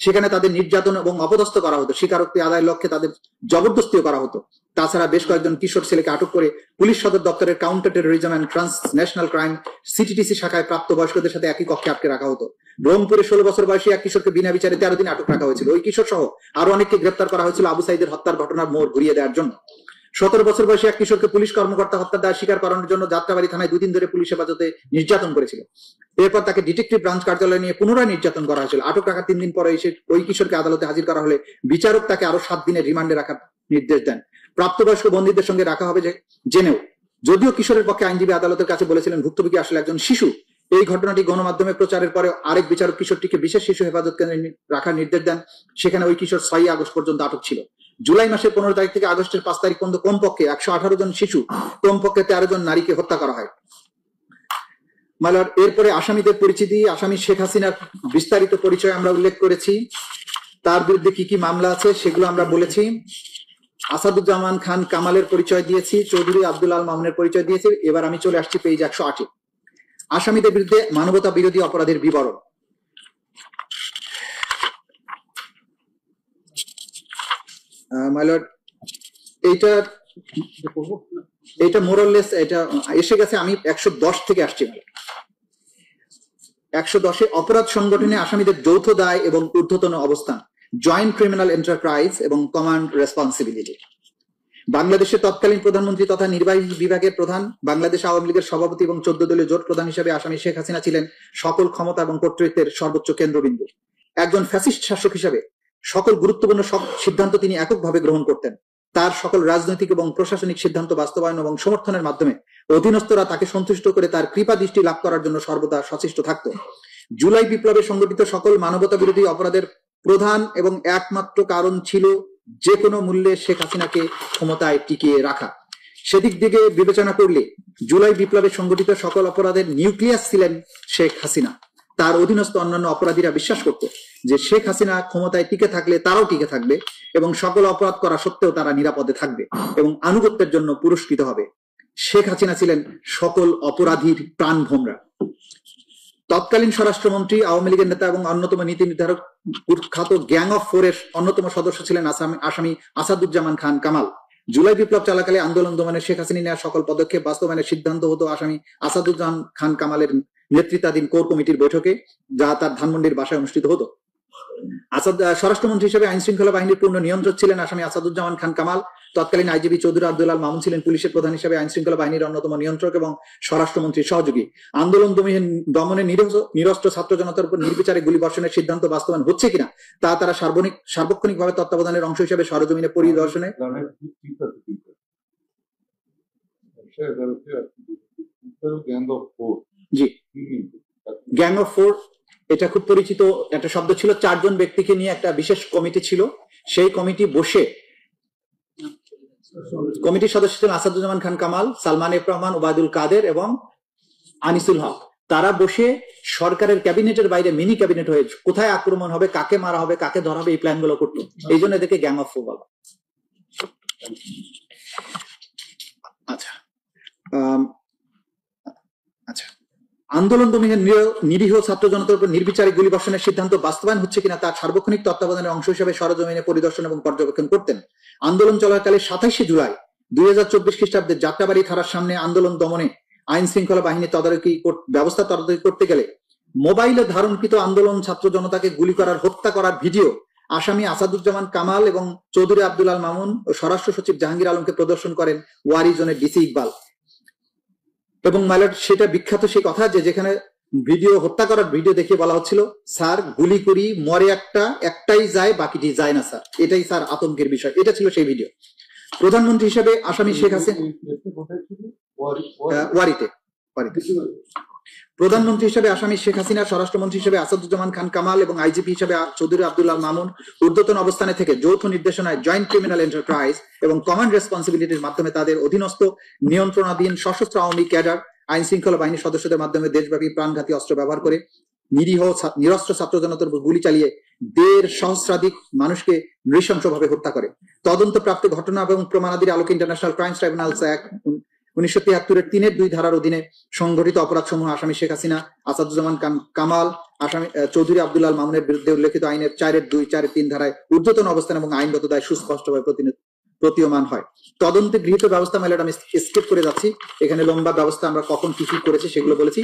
সেখানে তাদের নির্যাতন এবং অপদস্থ করা হতো। স্বীকারোক্তি আদায়ের লক্ষ্যে তাদের জবরদস্তিও করা হতো। তাছাড়া বেশ কয়েকজন কিশোর ছেলেকে আটক করে পুলিশ সদর দপ্তরের counter terrorism and transnational crime CTTC শাখায় প্রাপ্তবয়স্কদের সাথে একই কক্ষে আটকে রাখা হতো। রংপুরে 16 বছর বয়সী এক কিশোরকে বিনা বিচারে 13 দিন আটক রাখা হয়েছিল। ওই কিশোর সহ আরো অনেককে গ্রেফতার করা হয়েছিল আবু সাইদের হত্যার ঘটনার মোড় ঘুরিয়ে দেওয়ার জন্য। 17 বছর বয়সী এক কিশোরকে পুলিশ কর্মকর্তা হত্যার দায় স্বীকার করানোর জন্য যাত্রাবাড়ি থানায় 2 দিন ধরে পুলিশ হেফাজতে নির্যাতন করেছিল। এরপর তাকে ডিটেকটিভ ব্রাঞ্চ কার্যালয়ে নিয়ে পুনরায় নির্যাতন করা হয়েছিল। আটক রাখার 3 দিন পরে এসে ওই কিশোরকে আদালতে হাজির করা হলে বিচারক তাকে আরো 7 দিনের রিমান্ডে রাখার নির্দেশ দেন। প্রাপ্তবয়স্ক বন্দীদের সঙ্গে রাখা হবে জেনেও, যদিও কিশোরের পক্ষে আইনজীবী আদালতের কাছে বলেছিলেন ভুক্তভোগী আসলে একজন শিশু। এই ঘটনাটি গণমাধ্যমে প্রচারের পরে আরেক বিচারক কিশোরটিকে বিশেষ শিশু হেফাজত কেন্দ্রে রাখার নির্দেশ দেন। সেখানে ওই কিশোর 6 আগস্ট পর্যন্ত আটক ছিল। জুলাই মাসের 15 তারিখ থেকে আগস্টের 5 তারিখ পর্যন্ত কমপক্ষে 118 জন শিশু, কমপক্ষে 13 জন নারীকে হত্যা করা হয়। মালার এরপরে আসামিদের পরিচিতি, আসামি শেখ হাসিনার বিস্তারিত পরিচয় আমরা উল্লেখ করেছি। তার বিরুদ্ধে কি কি মামলা আছে সেগুলো আমরা বলেছি। আসাদুজ্জামান খান কামালের পরিচয় দিয়েছি, চৌধুরী আব্দুল আল মামুনের পরিচয় দিয়েছি। এবার আমি চলে আসছি পেজ 108। আসামিদের বিরুদ্ধে মানবতা বিরোধী অপরাধের বিবরণ। এইটা মোরাললেস এটা এসে গেছে, আমি 110 থেকে আসছি। 110-এ অপরাধ সংগঠনে আসামিদের যৌথ দায় এবং ঊর্ধ্বতন অবস্থান, জয়েন্ট ক্রিমিনাল এন্টারপ্রাইজ এবং কমান্ড রেসপন্সিবিলিটি। বাংলাদেশের তৎকালীন প্রধানমন্ত্রী তথা নির্বাহী বিভাগের প্রধান, বাংলাদেশ আওয়ামী লীগের সভাপতি এবং 14 দলীয় জোট প্রধান হিসেবে আসামি শেখ হাসিনা ছিলেন সকল ক্ষমতা এবং কর্তৃত্বের সর্বোচ্চ কেন্দ্রবিন্দু। একজন ফ্যাসিস্ট শাসক হিসেবে সকল গুরুত্বপূর্ণ সিদ্ধান্ত তিনি এককভাবে গ্রহণ করতেন। তার সকল রাজনৈতিক এবং প্রশাসনিক সিদ্ধান্ত বাস্তবায়ন এবং সমর্থনের মাধ্যমে অধীনস্থরা তাকে সন্তুষ্ট করে তার কৃপা দৃষ্টি লাভ করার জন্য সর্বদা সচেষ্ট থাকত। জুলাই বিপ্লবে সংগঠিত সকল মানবতা বিরোধী অপরাধের প্রধান এবং একমাত্র কারণ ছিল যে কোনো মূল্যে শেখ হাসিনাকে ক্ষমতায় টিকিয়ে রাখা। সেদিক দিকে বিবেচনা করলে জুলাই বিপ্লবে সংগঠিত সকল অপরাধের নিউক্লিয়াস ছিলেন শেখ হাসিনা। তার অধীনস্থ অন্যান্য অপরাধীরা বিশ্বাস করত যে শেখ হাসিনা ক্ষমতায় টিকে থাকলে তারাও টিকে থাকবে এবং সকল অপরাধ করা সত্ত্বেও তারা নিরাপদে থাকবে এবং আনুগত্যের জন্য পুরস্কৃত হবে। শেখ হাসিনা ছিলেন সকল অপরাধীর প্রাণভোমরা। তৎকালীন স্বরাষ্ট্রমন্ত্রী, আওয়ামী লীগের নেতা এবং অন্যতম নীতি নির্ধারক কুখ্যাত গ্যাং অফ 4-এর অন্যতম সদস্য ছিলেন আসামি আসাদুজ্জামান খান কামাল। জুলাই বিপ্লব চলাকালে আন্দোলন দমনে শেখ হাসিনা নেওয়া সকল পদক্ষেপ বাস্তবায়নের সিদ্ধান্ত হতো আসামি আসাদুজ্জামান খান কামালের নেতৃত্বাধীন কোর কমিটির বৈঠকে, যা তার ধানমন্ডির বাসায় অনুষ্ঠিত হতো। স্বরাষ্ট্রমন্ত্রী হিসেবে আইন শৃঙ্খলা বাহিনীর পূর্ণ নিয়ন্ত্রক ছিলেন আসামি আসাদুজ্জামান খান কামাল। তৎকালীন আইজিপি চৌধুরী আব্দুল আল মামুন ছিলেন পুলিশের প্রধান হিসেবে আইন শৃঙ্খলা বাহিনীর অন্যতম নিয়ন্ত্রক এবং স্বরাষ্ট্রমন্ত্রীর সহযোগী। আন্দোলন দমনে নিরস্ত্র ছাত্র জনতার উপর নির্বিচারে গুলিবর্ষণের সিদ্ধান্ত বাস্তবায়ন হচ্ছে কিনা তা তারা সার্বক্ষণিকভাবে তত্ত্বাবধানের অংশ হিসেবে সরজমিনে পরিদর্শনে জি গ্যাং অফ 4 এটা খুব পরিচিত একটা শব্দ ছিল। 4 জন ব্যক্তিকে নিয়ে একটা বিশেষ কমিটি ছিল। সেই কমিটি বসে কমিটির সদস্য ছিলেন আসাদুজ্জামান খান কামাল, সালমান এফ রহমান, ওবায়দুল কাদের এবং আনিসুল হক। তারা বসে সরকারের ক্যাবিনেটের বাইরে মিনি ক্যাবিনেট হয়ে কোথায় আক্রমণ হবে, কাকে মারা হবে, কাকে ধরা হবে, এই প্ল্যান গুলো করতো। এই জন্য এদেরকে গ্যাং অফ ফোর বলা। আচ্ছা আচ্ছা, আন্দোলন দমনে নিরীহ ছাত্র জনতার উপর নির্বিচারে গুলিবর্ষণের সিদ্ধান্ত বাস্তবায়ন হচ্ছে কিনা তার সার্বক্ষণিক তত্ত্বাবধানের অংশ হিসেবে সরজমিনে পরিদর্শন এবং পর্যবেক্ষণ করতেন। আন্দোলন চলাকালে 27 জুলাই 2024 খ্রিস্টাব্দে যাত্রাবাড়ি থানার সামনে আন্দোলন দমনে আইন শৃঙ্খলা বাহিনী তদারকি ব্যবস্থা তদারকি করতে গেলে মোবাইলে ধারণকৃত আন্দোলন ছাত্র জনতাকে গুলি করার, হত্যা করার ভিডিও আসামি আসাদুজ্জামান কামাল এবং চৌধুরী আব্দুল আল মামুন ও স্বরাষ্ট্র সচিব জাহাঙ্গীর আলমকে প্রদর্শন করেন ওয়ারি জোনের ডিসি ইকবাল। এবং মাইলট সেটা বিখ্যাত সেই কথা যে যেখানে ভিডিও, হত্যা করার ভিডিও দেখিয়ে বলা হচ্ছিল, স্যার গুলি করি, মরে একটাই যায়, বাকিটি যায় না স্যার, এটাই স্যার আতঙ্কের বিষয়। এটা ছিল সেই ভিডিও। প্রধানমন্ত্রী হিসেবে আসামি শেখ হাসিনা ওয়ারিতে প্রধানমন্ত্রী হিসেবে আসামি শেখ হাসিনা, স্বরাষ্ট্রমন্ত্রী হিসেবে আসাদুজ্জামান খান কামাল এবং আইজিপি হিসেবে চৌধুরী আব্দুল আল মামুন ঊর্ধ্বতন অবস্থানে থেকে যৌথ নির্দেশনায় জয়েন্ট ক্রিমিনাল এন্টারপ্রাইজ এবং কমান্ড রেসপন্সিবিলিটির মাধ্যমে তাদের অধীনস্থ নিয়ন্ত্রণাধীন সশস্ত্র আওয়ামী ক্যাডার, আইন শৃঙ্খলা বাহিনীর সদস্যদের মাধ্যমে দেশব্যাপী প্রাণঘাতী অস্ত্র ব্যবহার করে নিরীহ নিরস্ত্র ছাত্র জনতার উপর গুলি চালিয়ে 1.5 সহস্রাধিক মানুষকে নৃশংসভাবে হত্যা করে। তদন্তপ্রাপ্ত ঘটনা এবং প্রমাণাদির আলোকে ইন্টারন্যাশনাল ক্রাইমস ট্রাইব্যুনালস অ্যাক্ট 1973 3-2 ধারার অধীনে সংঘটিত অপরাধ সমূহ আসামি শেখ হাসিনা, আসাদুজ্জামান কামাল, আসামি চৌধুরী আব্দুল আল মামুনের বিরুদ্ধে উল্লেখিত আইনের 4-2, 4-3 ধারায় ঊর্ধ্বতন অবস্থান এবং আইনগত দায় সুস্পষ্টভাবে প্রতীয়মান হয়। তদন্তে গৃহীত ব্যবস্থা মেলাটা আমি স্কিপ করে যাচ্ছি, এখানে লম্বা ব্যবস্থা আমরা কখন কি কি করেছি সেগুলো বলেছি।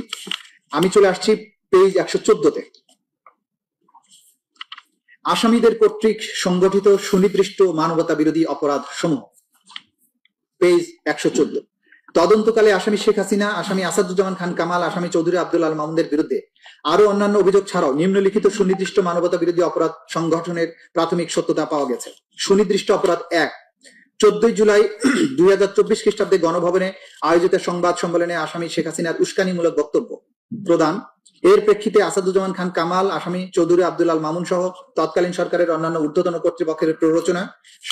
আমি চলে আসছি পেজ 114-তে। আসামিদের কর্তৃক সংগঠিত সুনির্দিষ্ট মানবতা বিরোধী অপরাধ সমূহ, পেজ 114। তদন্তকালে আসামি শেখ হাসিনা, আসামি আসাদুজ্জামান খান কামাল, আসামি চৌধুরী আব্দুল আল মামুনের বিরুদ্ধে আরো অন্যান্য অভিযোগ ছাড়াও নিম্নলিখিত সুনির্দিষ্ট মানবতা বিরোধী অপরাধ সংগঠনের প্রাথমিক সত্যতা পাওয়া গেছে। সুনির্দিষ্ট অপরাধ 1, 14 জুলাই 2024 খ্রিস্টাব্দে গণভবনে আয়োজিত সংবাদ সম্মেলনে আসামি শেখ হাসিনার উস্কানিমূলক বক্তব্য প্রদান। এর প্রেক্ষিতে আসাদুজ্জামান খান কামাল, আসামি চৌধুরী আব্দুল আল মামুন সহ তৎকালীন সরকারের অন্যান্য ঊর্ধ্বতন কর্তৃপক্ষের প্ররোচনা,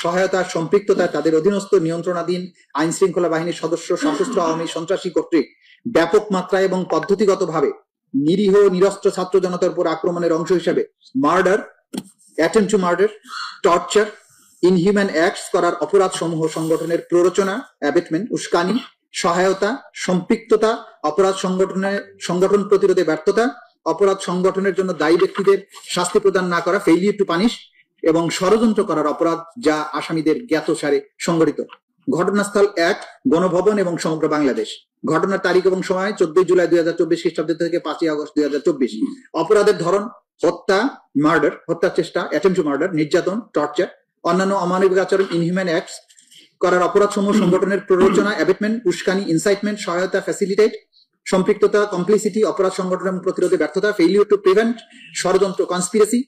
সহায়তা, সম্পৃক্ততায় তাদের অধীনস্থ নিয়ন্ত্রণাধীন আইন শৃঙ্খলা বাহিনীর সদস্য সশস্ত্র আওয়ামী সন্ত্রাসী কর্তৃক ব্যাপক মাত্রায় এবং পদ্ধতিগতভাবে নিরীহ নিরস্ত্র ছাত্র জনতার উপর আক্রমণের অংশ হিসেবে murder, attempt to murder, torture, inhuman acts করার অপরাধ সমূহ সংগঠনের প্ররোচনা, অ্যাবেটমেন্ট, উস্কানি, সহায়তা, সম্পৃক্ততা, অপরাধ সংগঠন প্রতিরোধে ব্যর্থতা, অপরাধ সংগঠনের জন্য দায়ী ব্যক্তিদের শাস্তি প্রদান না করা, ফেইলিয়ার টু পানিশ, এবং ষড়যন্ত্র করার অপরাধ যা আসামিদের জ্ঞাতসারে সংগঠিত। ঘটনাস্থল 1, গণভবন এবং সমগ্র বাংলাদেশ। ঘটনার তারিখ এবং সময় 14 জুলাই 2024 খ্রিস্টাব্দ থেকে 5 আগস্ট 2024। অপরাধের ধরন হত্যা, মার্ডার, হত্যার চেষ্টা, অ্যাটেম্পট টু মার্ডার, নির্যাতন, টর্চার, অন্যান্য অমানবিক আচরণ, ইনহিউম্যান অ্যাক্টস করার অপরাধ সমূহ সংগঠনের প্ররোচনা, অ্যাবেটমেন্ট, উস্কানি, ইনসাইটমেন্ট, সহায়তা, ফ্যাসিলিটেট, সম্পৃক্ততা, কমপ্লিসিটি, অপরাধ সংগঠন এবং প্রতিরোধে ব্যর্থতা, ফেইলিয়ার টু প্রিভেন্ট, ষড়যন্ত্র, কনস্পিরেসি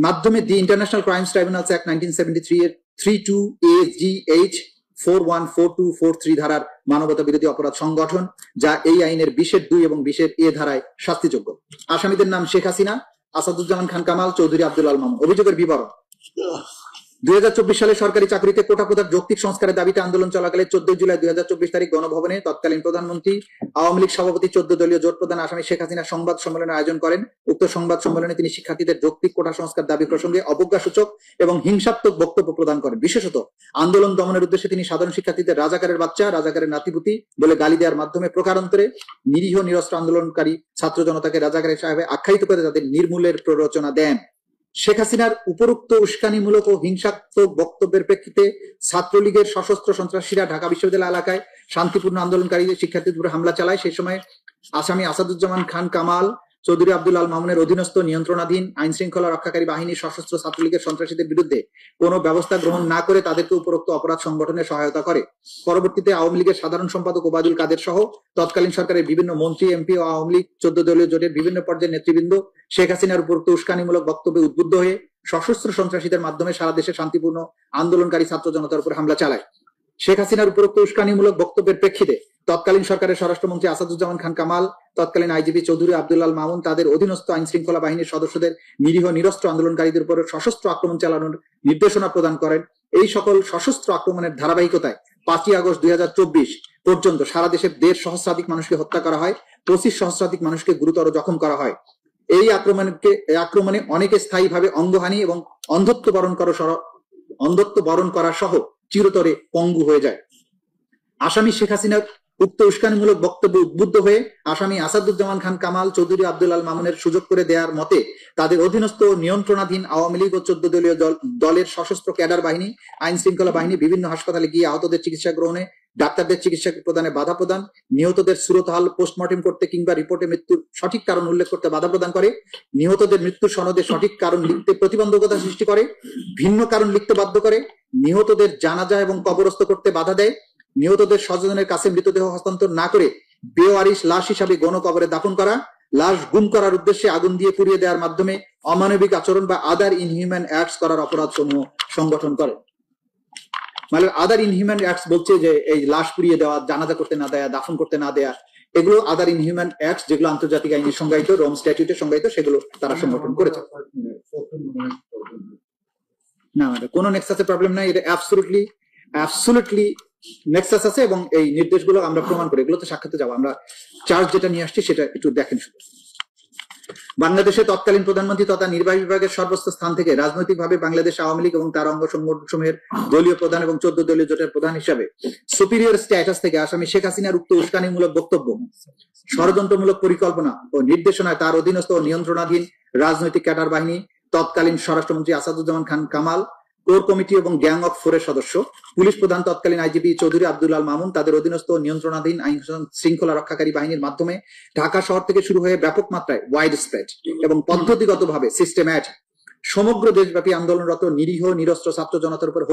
মাধ্যমে the international crimes tribunals act 1973 এর 32AGH 414243 ধারার মানবতা বিরোধী অপরাধ সংগঠন, যা এই আইনের 20-2 এবং 20-A ধারায় শাস্তিযোগ্য। আসামিদের নাম শেখ হাসিনা, আসাদুজ্জামান খান কামাল, চৌধুরী আব্দুল আল মামুন। অভিযোগের বিবরণ: 2024 সালে সরকারি চাকরিতে কোটা প্রথার যৌক্তিক সংস্কারের দাবিতে আন্দোলন চলাকালে 14 জুলাই 2024 তারিখ গণভবনে তৎকালীন প্রধানমন্ত্রী, আওয়ামী লীগ সভাপতি, 14 দলীয় জোট প্রধান আসামি শেখ হাসিনা সংবাদ সম্মেলনের আয়োজন করেন। উক্ত সংবাদ সম্মেলনে তিনি শিক্ষার্থীদের যৌক্তিক কোটা সংস্কার দাবি প্রসঙ্গে অবজ্ঞাসূচক এবং হিংসাত্মক বক্তব্য প্রদান করেন। বিশেষত আন্দোলন দমনের উদ্দেশ্যে তিনি সাধারণ শিক্ষার্থীদের রাজাকারের বাচ্চা, রাজাকারের নাতিপুতি বলে গালি দেওয়ার মাধ্যমে প্রকারান্তরে নিরীহ নিরস্ত্র আন্দোলনকারী ছাত্র জনতাকে রাজাকারের সাহেবে আখ্যায়িত করে তাদের নির্মূলের প্ররোচনা দেন। শেখ হাসিনার উপরোক্ত উস্কানিমূলক ও হিংসাত্মক বক্তব্যের প্রেক্ষিতে ছাত্রলীগের সশস্ত্র সন্ত্রাসীরা ঢাকা বিশ্ববিদ্যালয় এলাকায় শান্তিপূর্ণ আন্দোলনকারীদের শিক্ষার্থীদের উপর হামলা চালায়। সেই সময় আসামি আসাদুজ্জামান খান কামাল, চৌধুরী আব্দুল আল মামুনের অধীনস্থ নিয়ন্ত্রণাধীন আইন শৃঙ্খলা রক্ষাকারী বাহিনীর সশস্ত্র ছাত্রলীগের সন্ত্রাসীদের বিরুদ্ধে কোনো ব্যবস্থা গ্রহণ না করে তাদেরকে উপরোক্ত অপরাধ সংগঠনে সহায়তা করে। পরবর্তীতে আওয়ামী লীগের সাধারণ সম্পাদক ওবায়দুল কাদের সহ তৎকালীন সরকারের বিভিন্ন মন্ত্রী, এমপি ও আওয়ামী লীগ 14 দলীয় জোটের বিভিন্ন পর্যায়ের নেতৃবৃন্দ শেখ হাসিনার উপরোক্ত উস্কানিমূলক বক্তব্যে উদ্বুদ্ধ হয়ে সশস্ত্র সন্ত্রাসীদের মাধ্যমে সারা দেশে শান্তিপূর্ণ আন্দোলনকারী ছাত্র জনতার উপর হামলা চালায়। শেখ হাসিনার উপরোক্ত উস্কানিমূলক বক্তব্যের প্রেক্ষিতে তৎকালীন সরকারের স্বরাষ্ট্রমন্ত্রী আসাদুজ্জামান খান কামাল, তৎকালীন আইজিপি চৌধুরী আব্দুল আল মামুন তাদের অধীনস্থ আইন শৃঙ্খলা বাহিনীর সদস্যদের নিরীহ নিরস্ত্র আন্দোলনকারীদের উপর সশস্ত্র আক্রমণ চালানোর নির্দেশনা প্রদান করেন। এই সকল সশস্ত্র আক্রমণের ধারাবাহিকতায় 5ই আগস্ট 2024 পর্যন্ত সারা দেশে 1.5 সহস্রাধিক মানুষকে হত্যা করা হয়, 25 সহস্রাধিক মানুষকে গুরুতর জখম করা হয়। এই আক্রমণে অনেকে স্থায়ীভাবে অঙ্গহানি এবং অন্ধত্ব বরণ করা সহ চিরতরে পঙ্গু হয়ে যায়। আসামি শেখ হাসিনা উক্ত উস্কানিমূলক বক্তব্য উদ্বুদ্ধ হয়ে আসামি আসাদুজ্জামান খান কামাল, চৌধুরী আব্দুল আল মামুনের সুযোগ করে দেওয়ার মতে তাদের অধীনস্থ নিয়ন্ত্রণাধীন আওয়ামী লীগ ও 14 দলীয় দলের সশস্ত্র ক্যাডার বাহিনী, আইন শৃঙ্খলা বাহিনী বিভিন্ন হাসপাতালে গিয়ে আহতদের চিকিৎসা গ্রহণে, ডাক্তারদের চিকিৎসা প্রদানে বাধা প্রদান, নিহতদের সুরতহাল পোস্টমর্টেম করতে কিংবা রিপোর্টে মৃত্যুর সঠিক কারণ উল্লেখ করতে বাধা প্রদান করে, নিহতদের মৃত্যুর সনদে সঠিক কারণ লিখতে প্রতিবন্ধকতা সৃষ্টি করে, ভিন্ন কারণ লিখতে বাধ্য করে, নিহতদের জানাজা এবং কবরস্থ করতে বাধা দেয়, নিহতদের স্বজনের কাছে মৃতদেহ হস্তান্তর না করে বেওয়ারিশ লাশ হিসাবে গণকবরে দাফন করা, লাশ গুম করার উদ্দেশ্যে আগুন দিয়ে পুড়িয়ে দেওয়ার মাধ্যমে অমানবিক আচরণ বা আদার ইনহিউম্যান অ্যাক্টস করার অপরাধ সমূহ সংগঠন করে। মানে আদার ইনহিউম্যান অ্যাক্টস বলছে যে এই লাশ পুড়িয়ে দেওয়া, জানাজা করতে না দেয়া, দাফন করতে না দেয়া, এগুলো আদার ইনহিউম্যান অ্যাক্টস যেগুলো আন্তর্জাতিক আইনে সংজ্ঞায়িত, রোম স্ট্যাটিউটে সংজ্ঞায়িত, সেগুলো তারা সংগঠন করেছে। না, কোনো নেক্সাসের প্রবলেম নাই, এটা অ্যাবসলিউটলি নেক্সাস আছে এবং এই নির্দেশগুলো আমরা প্রমাণ করি, এগুলোতে সাক্ষাতে যাবো। আমরা চার্জ যেটা নিয়ে আসছি সেটা একটু দেখেন শুধু। বাংলাদেশের তৎকালীন প্রধানমন্ত্রী তথা নির্বাহী বিভাগের সর্বোচ্চ স্থান থেকে রাজনৈতিকভাবে বাংলাদেশ আওয়ামী লীগ এবং তার অঙ্গ সংগঠনসমূহের দলীয় প্রধান এবং 14 দলীয় জোটের প্রধান হিসাবে সুপিরিয়র স্ট্যাটাস থেকে আসামি শেখ হাসিনার উক্ত উস্কানিমূলক বক্তব্য, ষড়যন্ত্রমূলক পরিকল্পনা ও নির্দেশনায় তার অধীনস্থ ও নিয়ন্ত্রণাধীন রাজনৈতিক ক্যাডার বাহিনী, তৎকালীন স্বরাষ্ট্রমন্ত্রী আসাদুজ্জামান খান কামাল, কোর কমিটি এবং গ্যাং অফ 4 সদস্য, পুলিশ প্রধান তৎকালীন আইজিপি চৌধুরী আব্দুল আল মামুন, তাদের অধীনস্থ নিয়ন্ত্রণাধীন আইন শৃঙ্খলা রক্ষাকারী বাহিনীর মাধ্যমে ঢাকা শহর থেকে শুরু হয়ে ব্যাপক মাত্রায় ওয়াইড স্প্রেড এবং পদ্ধতিগতভাবে সিস্টেম্যাটিক সমগ্র দেশব্যাপী আন্দোলনরত নিরীহ নিরস্ত্র ছাত্র জনতার উপর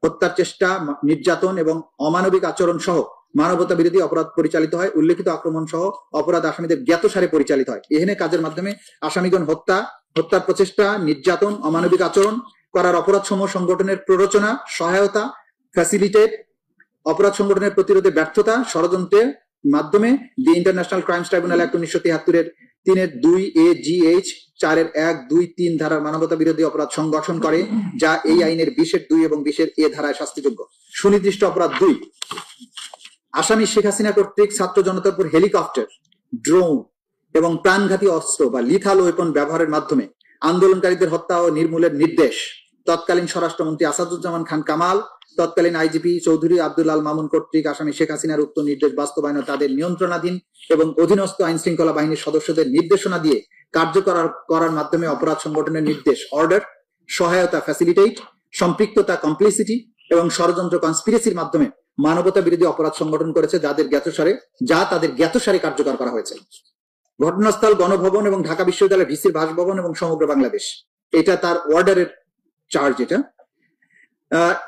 হত্যার চেষ্টা, নির্যাতন এবং অমানবিক আচরণ সহ মানবতা বিরোধী অপরাধ পরিচালিত হয়। উল্লেখিত আক্রমণ সহ অপরাধ আসামিদের জ্ঞাতসারে পরিচালিত হয়। এহেন কাজের মাধ্যমে আসামিগণ হত্যার প্রচেষ্টা, নির্যাতন, অমানবিক আচরণ করার অপরাধ সমূহ সংগঠনের প্ররোচনা, সহায়তা, ফ্যাসিলিটেট, অপরাধ সংগঠনের প্রতিরোধে ব্যর্থতা, ষড়যন্ত্রের মাধ্যমে the international crimes tribunal act 1973 3 2AGH 4 1 2 3 ধারার মানবতা বিরোধী অপরাধ সংগঠন করে, যা এই আইনের 20 2 এবং 20 A ধারায় শাস্তিযোগ্য। সুনির্দিষ্ট অপরাধ 2, আসামি শেখ হাসিনা কর্তৃক ছাত্র জনতার উপর হেলিকপ্টার, ড্রোন এবং প্রাণঘাতী অস্ত্র বা লিথাল ওয়েপন ব্যবহারের মাধ্যমে আন্দোলনকারীদের হত্যা ও নির্মূলের নির্দেশ তৎকালীন স্বরাষ্ট্রমন্ত্রী আসাদুজ্জামান খান কামাল, তৎকালীন আইজিপি চৌধুরী আব্দুল আল মামুন কর্তৃক আসামি শেখ হাসিনার উক্ত নির্দেশ বাস্তবায়ন তাদের নিয়ন্ত্রণাধীন এবং অধীনস্থ আইন শৃঙ্খলা বাহিনীর সদস্যদের নির্দেশনা দিয়ে কার্যকর করার মাধ্যমে অপরাধ সংগঠনের নির্দেশ, অর্ডার, সহায়তা, ফ্যাসিলিটেট, সম্পৃক্ততা, কমপ্লিসিটি এবং ষড়যন্ত্র, কনস্পিরেসির মাধ্যমে মানবতা বিরোধী অপরাধ সংগঠন করেছে, যা তাদের জ্ঞাতসারে কার্যকর করা হয়েছে। ঘটনাস্থল গণভবন এবং ঢাকা বিশ্ববিদ্যালয়ের ভিসির বাসভবন এবং সমগ্র বাংলাদেশ। এটা তার অর্ডারের চার্জ। এটা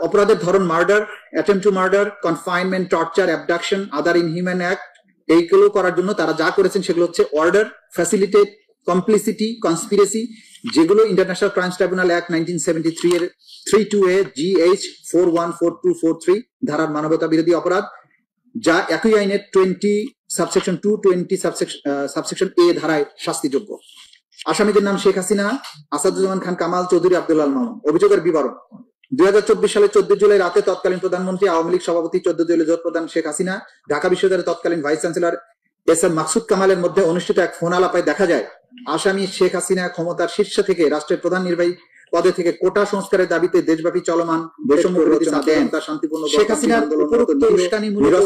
অপরাধের ধরন murder, attempt to murder, confinement, torture, abduction, other inhuman act, এইগুলো করার জন্য তারা যা করেছেন সেগুলো হচ্ছে অর্ডার, ফ্যাসিলিটেট, কমপ্লিসিটি, কনস্পিরেসি, যেগুলো ইন্টারন্যাশনাল ক্রাইমস ট্রাইব্যুনাল অ্যাক্ট 1973 এর 32AGH 414243 ধারার মানবতা বিরোধী অপরাধ, যা একই আইনের 20 সাবসেকশন 2 20 সাবসেকশন A ধারায় শাস্তিযোগ্য। আসামিদের নাম শেখ হাসিনা, আসাদুজ্জামান খান কামাল, চৌধুরী আব্দুল আল মামুন। অভিযোগের বিবরণ: 2024 সালের 14 জুলাই রাতে তৎকালীন প্রধানমন্ত্রী, আওয়ামী লীগ সভাপতি, 14 দলীয় জোট প্রধান শেখ হাসিনা, ঢাকা বিশ্ববিদ্যালয়ের তৎকালীন ভাইস চ্যান্সেলর এস.এম. মাকসুদ কামালের মধ্যে অনুষ্ঠিত এক ফোন আলাপে দেখা যায় আসামি শেখ হাসিনা ক্ষমতার শীর্ষ থেকে রাষ্ট্রের প্রধান নির্বাহী পদে থেকে কোটা সংস্কারের দাবিতে দেশব্যাপী চলমান বৈষম্য বিরোধী শান্তিপূর্ণ শেখ হাসিনার উপরোক্ত উস্কানিমূলক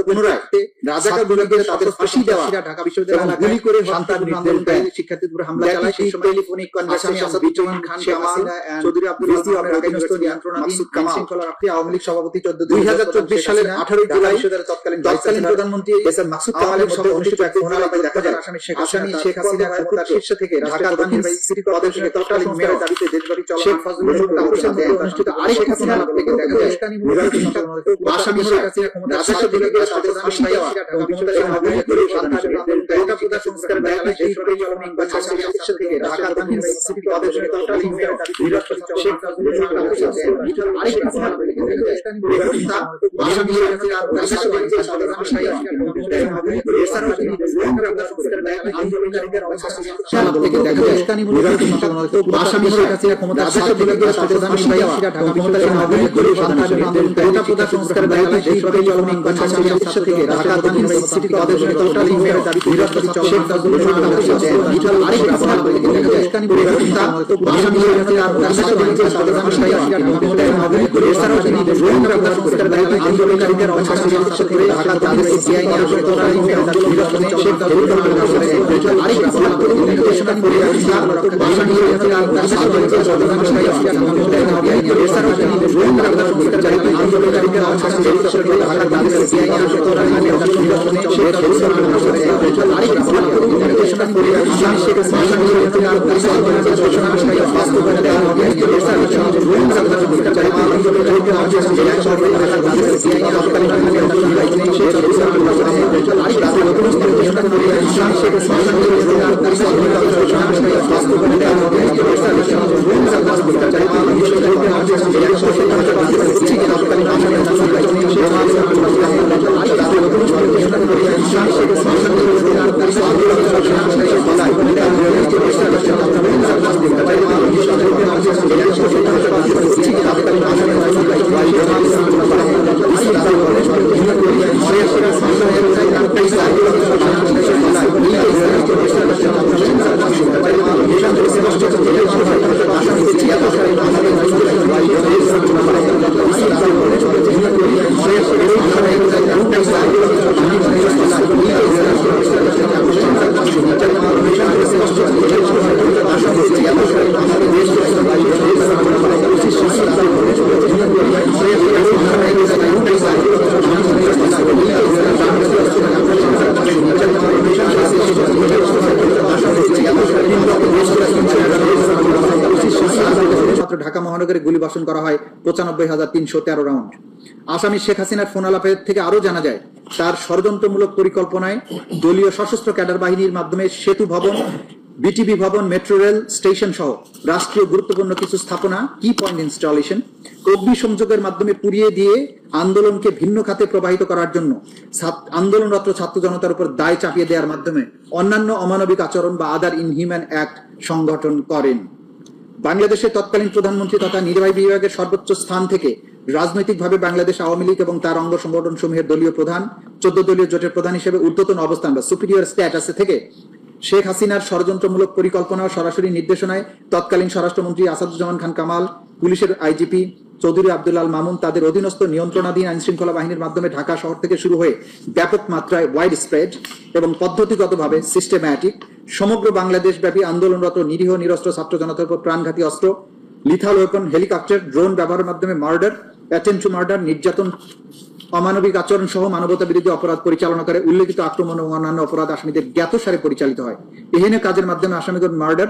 পুনরায় রাজাকার বিরোধীদের তাদের ফাঁসি দেওয়া, ঢাকা বিশ্ববিদ্যালয়ে গুলি করে শান্তিপূর্ণ আন্দোলনকারী শিক্ষার্থীদের উপর হামলা চালায়, সেই সময় টেলিফোনিক কনভারসেশন আসাদুজ্জামান খান কামাল, চৌধুরী আব্দুল আল মামুন নিয়ন্ত্রণাধীন শৃঙ্খলা রক্ষী আওয়ামী লীগ সভাপতি 2024 সালের 18 জুলাই তৎকালীন প্রধানমন্ত্রী এস.এম. মাকসুদ কামালের মধ্যে অনুষ্ঠিত এক ফোন আলাপে দেখা যায় আসামি শেখ হাসিনা ক্ষমতার শীর্ষ থেকে ঢাকা প্রধান নির্বাহী পদে থেকে তৎকালীন দাবিতে দেশব্যাপী চলমান অনুষ্ঠিত আরেক হাসিনা থেকে দেখা যায় আসামি শেখ হাসিনা ক্ষমতার শীর্ষ থেকে রাষ্ট্রের ফাঁসি দেওয়া এবং ক্ষমতাসীন আওয়ামী লীগ কোটা সংস্কারের দাবি এই পরিচালনা বা শাসনের থেকে ঢাকা দক্ষিণ সিটি কর্পোরেশনের তৎকালীন মেয়র শেখ ঢাকা মহানগরে গুলিবর্ষণ করা হয় 95,313 রাউন্ড। আসামি শেখ হাসিনার ফোন আলাপের থেকে আরো জানা যায় তার ষড়যন্ত্রমূলক পরিকল্পনায় দলীয় সশস্ত্র ক্যাডার বাহিনীর মাধ্যমে সেতু ভবন, বিটিবি ভবন, মেট্রো রেল স্টেশন সহ রাষ্ট্রীয় গুরুত্বপূর্ণ কিছু স্থাপনা কি পয়েন্ট ইনস্টলেশন অগ্নিসংযোগের মাধ্যমে পুড়িয়ে দিয়ে আন্দোলনকে ভিন্ন খাতে প্রবাহিত করার জন্য আন্দোলনরত ছাত্র জনতার উপর দায় চাপিয়ে দেওয়ার মাধ্যমে অন্যান্য অমানবিক আচরণ বা আদার ইনহিউম্যান অ্যাক্ট সংগঠন করেন। বাংলাদেশের তৎকালীন প্রধানমন্ত্রী তথা নির্বাহী বিভাগের সর্বোচ্চ স্থান থেকে রাজনৈতিকভাবে বাংলাদেশ আওয়ামী লীগ এবং তার অঙ্গ সংগঠন সমূহের দলীয় প্রধান, 14 দলীয় জোটের প্রধান হিসেবে ঊর্ধ্বতন অবস্থান বা সুপিরিয়র স্ট্যাটাসে থেকে শেখ হাসিনার ষড়যন্ত্রমূলক পরিকল্পনা ও সরাসরি নির্দেশনায় তৎকালীন স্বরাষ্ট্রমন্ত্রী আসাদুজ্জামান খান কামাল, পুলিশের আইজিপি চৌধুরী আব্দুল মামুন তাদের অধীনস্থ নিয়ন্ত্রণাধীন আইন শৃঙ্খলা বাহিনীর মাধ্যমে ঢাকা শহর থেকে শুরু হয়ে ব্যাপক মাত্রায় ওয়াইড স্প্রেড এবং পদ্ধতিগতভাবে সিস্টেম্যাটিক সমগ্র বাংলাদেশ ব্যাপী আন্দোলনরত নিরীহ নিরস্ত্র ছাত্র জনতার উপর প্রাণঘাতী অস্ত্র, লিথাল ওয়েপন, হেলিকপ্টার, ড্রোন ব্যবহারের মাধ্যমে মার্ডার, অ্যাটেম্পট টু মার্ডার, নির্যাতন, অমানবিক আচরণ সহ মানবতা বিরোধী অপরাধ পরিচালনা করে উল্লেখিত আক্রমণ ও অন্যান্য অপরাধ আসামিদের জ্ঞাতসারে পরিচালিত হয়। এহেন কাজের মাধ্যমে আসামিদের মার্ডার,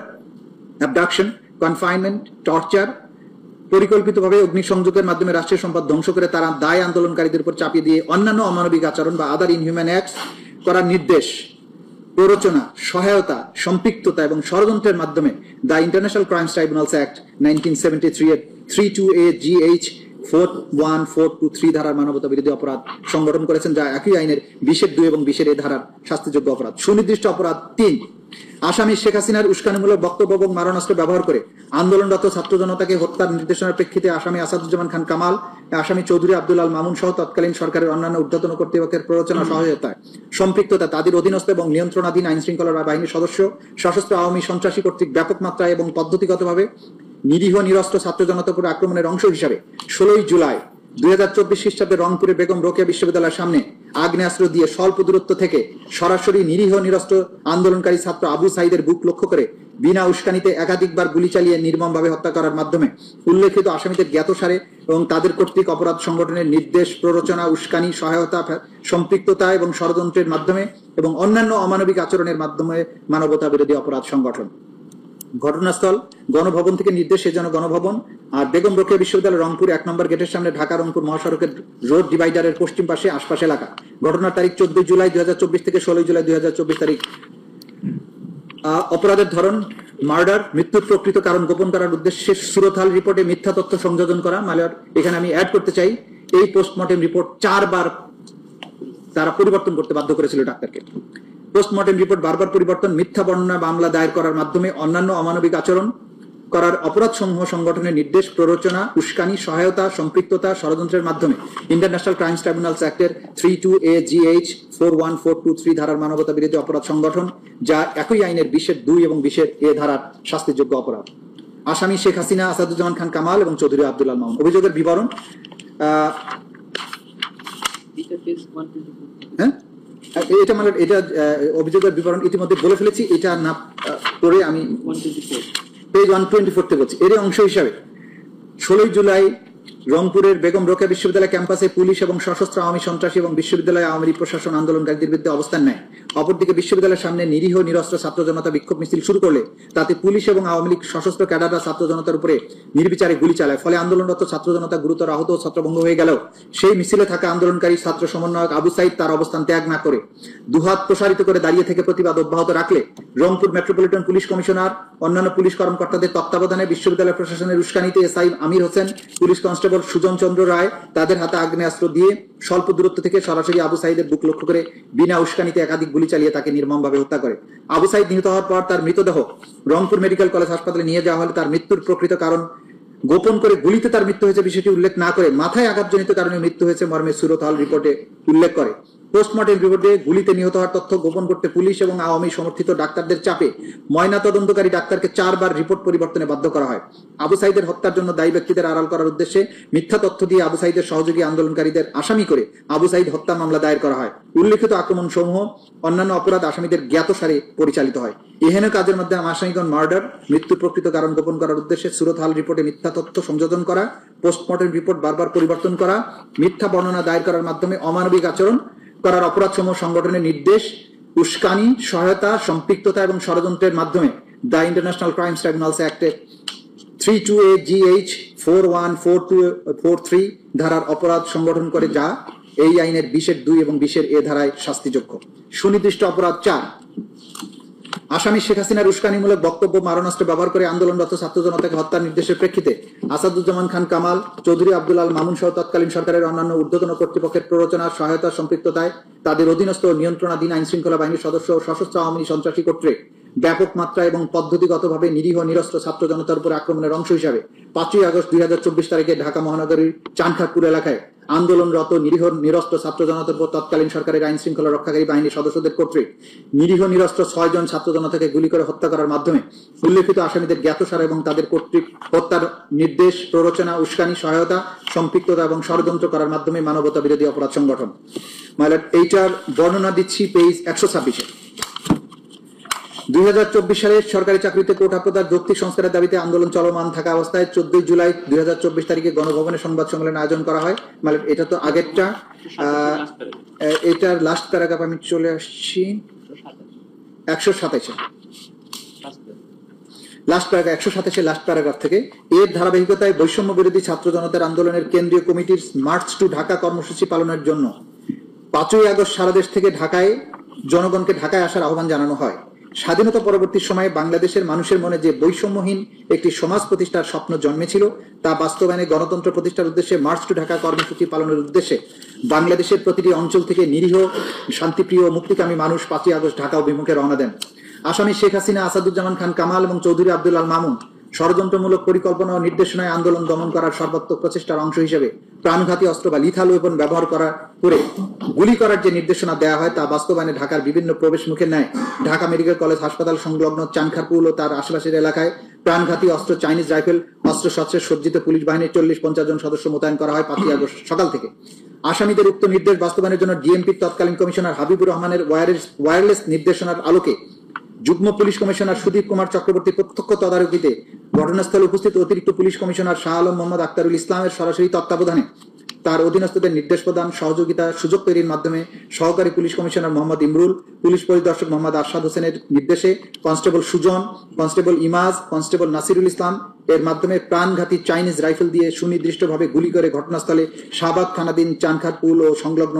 অ্যাবডাকশন, কনফাইনমেন্ট, টর্চার, পরিকল্পিতভাবে অগ্নিসংযোগের মাধ্যমে রাষ্ট্রীয় সম্পদ ধ্বংস করে তারা দায় আন্দোলনকারীদের উপর চাপিয়ে দিয়ে অন্যান্য অমানবিক আচরণ বা আদার ইনহিউম্যান অ্যাক্টস করার নির্দেশ, প্ররোচনা, সহায়তা, সম্পৃক্ততা এবং ষড়যন্ত্রের মাধ্যমে the international crimes tribunals act 1973 এর 32A GH 4142 ধারার মানবতা বিরোধী অপরাধ সংগঠন করেছেন, যা একই আইনের 20(2) এবং 20(a) ধারার শাস্তিযোগ্য অপরাধ। সুনির্দিষ্ট অপরাধ 3, আসামি শেখ হাসিনার উস্কানিমূলক বক্তব্য এবং মারণাস্ত্র ব্যবহার করে আন্দোলনরত ছাত্র জনতাকে হত্যার নির্দেশনার প্রেক্ষিতে আসামি আসাদুজ্জামান খান কামাল, আসামি চৌধুরী আব্দুল মামুন সহ তৎকালীন সরকারের অন্যান্য ঊর্ধ্বতন কর্তৃপক্ষের প্ররোচনা, সহায়তায়, সম্পৃক্ততা, তাদের অধীনস্থ এবং নিয়ন্ত্রণাধীন আইন শৃঙ্খলা বাহিনীর সদস্য, সশস্ত্র আওয়ামী সন্ত্রাসী কর্তৃক ব্যাপক মাত্রায় এবং পদ্ধতিগতভাবে নিরীহ নিরস্ত্র ছাত্র জনতার উপর আক্রমণের অংশ হিসাবে 16 জুলাই 2024 খ্রিস্টাব্দে রংপুরে বেগম রোকেয়া বিশ্ববিদ্যালয়ের সামনে আগ্নেয়াস্ত্র দিয়ে স্বল্প দূরত্ব থেকে সরাসরি নিরীহ নিরস্ত্র আন্দোলনকারী ছাত্র আবু সাইদের বুক লক্ষ্য করে বিনা উস্কানিতে একাধিকবার গুলি চালিয়ে নির্মমভাবে হত্যা করার মাধ্যমে উল্লেখিত আসামিদের জ্ঞাতসারে এবং তাদের কর্তৃক অপরাধ সংগঠনের নির্দেশ, প্ররোচনা, উস্কানি, সহায়তা, সম্পৃক্ততা এবং ষড়যন্ত্রের মাধ্যমে এবং অন্যান্য অমানবিক আচরণের মাধ্যমে মানবতা বিরোধী অপরাধ সংগঠন। ঘটনাস্থল গণভবন থেকে নির্দেশে যেন গণভবন আর বেগম রোকেয়া বিশ্ববিদ্যালয় রংপুর 1 নম্বর গেটের সামনে ঢাকা রংপুর মহাসড়কের রোড ডিভাইডারের পশ্চিম পাশে আশপাশ এলাকা। ঘটনার তারিখ 14 জুলাই 2024 থেকে 16 জুলাই 2024 তারিখ অপরাধের ধরন মার্ডার, মৃত্যুর প্রকৃত কারণ গোপন করার উদ্দেশ্যে সুরতহাল রিপোর্টে মিথ্যা তথ্য সংযোজন করা। মানে এখানে আমি অ্যাড করতে চাই, এই পোস্টমর্টেম রিপোর্ট 4 বার তারা পরিবর্তন করতে বাধ্য করেছিল ডাক্তারকে। পোস্টমর্টেম রিপোর্ট বারবার পরিবর্তন, মিথ্যা বর্ণনা মামলা দায়ের করার মাধ্যমে অন্যান্য অমানবিক আচরণ করার অপরাধ সমূহ সংগঠনের নির্দেশ, প্ররোচনা, উস্কানি, সহায়তা, সম্পৃক্ততা, ষড়যন্ত্রের মাধ্যমে ইন্টারন্যাশনাল ক্রাইমস ট্রাইব্যুনালস অ্যাক্টের 32AGH 41423 ধারার মানবতা বিরোধী অপরাধ সংগঠন, যা একই আইনের 20(2) এবং 20(a) ধারার শাস্তিযোগ্য অপরাধ। আসামি শেখ হাসিনা, আসাদুজ্জামান খান কামাল এবং চৌধুরী আব্দুল আল মামুন। অভিযোগের বিবরণ, এটা মানে এটা অভিযোগের বিবরণ ইতিমধ্যে বলে ফেলেছি, এটা না পড়ে আমি পেজ 124 তে বলছি। এর অংশ হিসাবে 16 জুলাই রংপুরের বেগম রোকেয়া বিশ্ববিদ্যালয় ক্যাম্পাসে পুলিশ এবং সশস্ত্র আওয়ামী সন্ত্রাসী এবং বিশ্ববিদ্যালয় আওয়ামী লীগ প্রশাসন আন্দোলনকারীদের বিরুদ্ধে অবস্থান নেয়। অপরদিকে বিশ্ববিদ্যালয়ের সামনে নিরীহ নিরস্ত্র ছাত্র জনতা বিক্ষোভ মিছিল শুরু করলে তাতে পুলিশ এবং আওয়ামী লীগ সশস্ত্র ক্যাডাররা ছাত্র জনতার উপরে নির্বিচারে গুলি চালায়। ফলে আন্দোলনরত ছাত্র জনতা গুরুতর আহত ও ছত্রভঙ্গ হয়ে গেল। সেই মিছিলে থাকা আন্দোলনকারী ছাত্র সমন্বয়ক আবু সাইদ তার অবস্থান ত্যাগ না করে দুহাত প্রসারিত করে দাঁড়িয়ে থেকে প্রতিবাদ অব্যাহত রাখলে রংপুর মেট্রোপলিটন পুলিশ কমিশনার, অন্যান্য পুলিশ কর্মকর্তাদের তত্ত্বাবধানে বিশ্ববিদ্যালয় প্রশাসনের উস্কানিতে SI Amir Hossain, police constable Sujan চন্দ্র রায় তাদের হাতে আগ্নেয়াস্ত্র দিয়ে স্বল্প দূরত্ব থেকে সরাসরি আবু সাইদের বুক লক্ষ্য করে বিনা উস্কানিতে একাধিক গুলি চালিয়ে তাকে নির্মমভাবে হত্যা করে। আবু সাইদ নিহত হওয়ার পর তার মৃতদেহ রংপুর মেডিকেল কলেজ হাসপাতালে নিয়ে যাওয়া হলে তার মৃত্যুর প্রকৃত কারণ গোপন করে গুলিতে তার মৃত্যু হয়েছে বিষয়টি উল্লেখ না করে মাথায় আঘাতজনিত কারণে মৃত্যু হয়েছে মর্মে সুরতহাল রিপোর্টে উল্লেখ করে। পোস্টমর্টেম রিপোর্টে গুলিতে নিহত হওয়ার তথ্য গোপন করতে পুলিশ এবং আওয়ামী সমর্থিত ডাক্তারদের চাপে ময়না তদন্তকারী ডাক্তারকে 4 বার রিপোর্ট পরিবর্তনে বাধ্য করা হয়। আবু সাইদের হত্যার জন্য দায়ী ব্যক্তিদের আড়াল করার উদ্দেশ্যে মিথ্যা তথ্য দিয়ে আবু সাইদের সহযোগী আন্দোলনকারীদের আসামি করে আবু সাইদ হত্যা মামলা দায়ের করা হয়। উল্লেখিত আক্রমণ সমূহ অন্যান্য অপরাধ আসামিদের জ্ঞাতসারে পরিচালিত হয়। এহেন কাজের মধ্যে আসামিগণ মার্ডার, মৃত্যুর প্রকৃত কারণ গোপন করার উদ্দেশ্যে সুরতহাল রিপোর্টে মিথ্যা তথ্য সংযোজন করা, পোস্টমর্টেম রিপোর্ট বারবার পরিবর্তন করা, মিথ্যা বর্ণনা দায়ের করার মাধ্যমে অমানবিক আচরণ করার অপরাধ সমূহ সংগঠনের নির্দেশ, উস্কানি, সহায়তা, সম্পৃক্ততা এবং ষড়যন্ত্রের মাধ্যমে দ্য ইন্টারন্যাশনাল ক্রাইমস ট্রাইব্যুনালস অ্যাক্টের 32AGH 41423 ধারার অপরাধ সংগঠন করে, যা এই আইনের 20(2) এবং 20(a) ধারায় শাস্তিযোগ্য। সুনির্দিষ্ট অপরাধ 4, আসামি শেখ হাসিনার উস্কানিমূলক বক্তব্য, মারণাস্ত্র ব্যবহার করে আন্দোলনরত ছাত্র জনতাকে হত্যার নির্দেশের প্রেক্ষিতে আসাদুজ্জামান খান কামাল, চৌধুরী আব্দুল আল মামুন সহ তৎকালীন সরকারের অন্যান্য ঊর্ধ্বতন কর্তৃপক্ষের প্ররোচনা, সহায়তা, সম্পৃক্ততায় তাদের অধীনস্থ নিয়ন্ত্রণাধীন আইন শৃঙ্খলা বাহিনীর সদস্য ও সশস্ত্র আওয়ামী সন্ত্রাসী কর্তৃক ব্যাপক মাত্রা এবং পদ্ধতিগতভাবে নিরীহ নিরস্ত্র ছাত্র জনতার উপর আক্রমণের অংশ হিসাবে 5 আগস্ট 2024 তারিখে ঢাকা মহানগরীর চানখারপুর এলাকায় আন্দোলনরত নিরীহ নিরস্ত্র ছাত্র জনতার উপর তৎকালীন সরকারের আইন শৃঙ্খলা রক্ষাকারী বাহিনীর সদস্যদের কর্তৃক নিরীহ নিরস্ত্র 6 জন ছাত্র জনতাকে গুলি করে হত্যা করার মাধ্যমে উল্লেখিত আসামিদের জ্ঞাতসার এবং তাদের কর্তৃক হত্যার নির্দেশ, প্ররোচনা, উস্কানি, সহায়তা, সম্পৃক্ততা এবং ষড়যন্ত্র করার মাধ্যমে মানবতা বিরোধী অপরাধ সংগঠন। এইটার বর্ণনা দিচ্ছি পেজ 126-এ। 2024 সালে সরকারি চাকরিতে কোটা প্রদান যৌক্তিক সংস্কারের দাবিতে আন্দোলন চলমান থাকা অবস্থায় 14 জুলাই 2024 তারিখে গণভবনে সংবাদ সম্মেলন আয়োজন করা হয়। মানে এটা তো আগেরটা, এটার লাস্ট প্যারাগ্রাফ আমি চলে আসছি 127-এ, লাস্ট প্যারাগ্রাফ 127-এর লাস্ট প্যারাগ্রাফ থেকে। এর ধারাবাহিকতায় বৈষম্য বিরোধী ছাত্র জনতার আন্দোলনের কেন্দ্রীয় কমিটির মার্চ টু ঢাকা কর্মসূচি পালনের জন্য 5 আগস্ট সারা দেশ থেকে জনগণকে ঢাকায় আসার আহ্বান জানানো হয়। স্বাধীনতা পরবর্তী সময়ে বাংলাদেশের মানুষের মনে যে বৈষম্যহীন একটি সমাজ প্রতিষ্ঠার স্বপ্ন জন্মেছিল, তা বাস্তবায়নে গণতন্ত্র প্রতিষ্ঠার উদ্দেশ্যে মার্চ টু ঢাকা কর্মসূচি পালনের উদ্দেশ্যে বাংলাদেশের প্রতিটি অঞ্চল থেকে নিরীহ, শান্তিপ্রিয়, মুক্তিকামী মানুষ 5 আগস্ট ঢাকা অভিমুখে রওনা দেন। আসামি শেখ হাসিনা, আসাদুজ্জামান খান কামাল এবং চৌধুরী আব্দুল আল মামুন ষড়যন্ত্রমূলক পরিকল্পনা ও নির্দেশনায় আন্দোলন দমন করার সর্বাত্মক প্রচেষ্টার অংশ হিসেবে প্রাণঘাতী অস্ত্র বা লিথাল ওয়েপন ব্যবহার করে গুলি করার যে নির্দেশনা দেওয়া হয়, তা বাস্তবায়নে ঢাকার বিভিন্ন প্রবেশ মুখে ন্যায় ঢাকা মেডিকেল কলেজ হাসপাতাল সংলগ্ন চানখারপুল ও তার আশেপাশের এলাকায় প্রাণঘাতী অস্ত্র, চাইনিজ রাইফেল, অস্ত্রশস্ত্রে সজ্জিত পুলিশ বাহিনীর 40-50 জন সদস্য মোতায়েন করা হয় 5 আগস্ট সকাল থেকে। আসামিদের উক্ত নির্দেশ বাস্তবায়নের জন্য ডিএমপির তৎকালীন কমিশনার হাবিবুর রহমানের ওয়্যারলেস নির্দেশনার আলোকে যুগ্ম পুলিশ কমিশনার সুদীপ কুমার চক্রবর্তী প্রত্যক্ষ তদারকিতে ঘটনাস্থলে উপস্থিত অতিরিক্ত পুলিশ কমিশনার শাহ আলম মোহাম্মদ আক্তারুল ইসলামের সরাসরি তত্ত্বাবধানে তার অধীনস্থদের নির্দেশ প্রদান, সহযোগিতা, সুযোগ তৈরির মাধ্যমে সহকারী police commissioner Mohammad Imrul, police পরিদর্শক মোহাম্মদ আরশাদ হোসেনের নির্দেশে constable Sujan, constable Imaj, constable Nasirul Islam এর মাধ্যমে প্রাণঘাতী চাইনিজ রাইফেল দিয়ে সুনির্দিষ্টভাবে গুলি করে ঘটনাস্থলে শাহবাগ থানাধীন চানখারপুল ও সংলগ্ন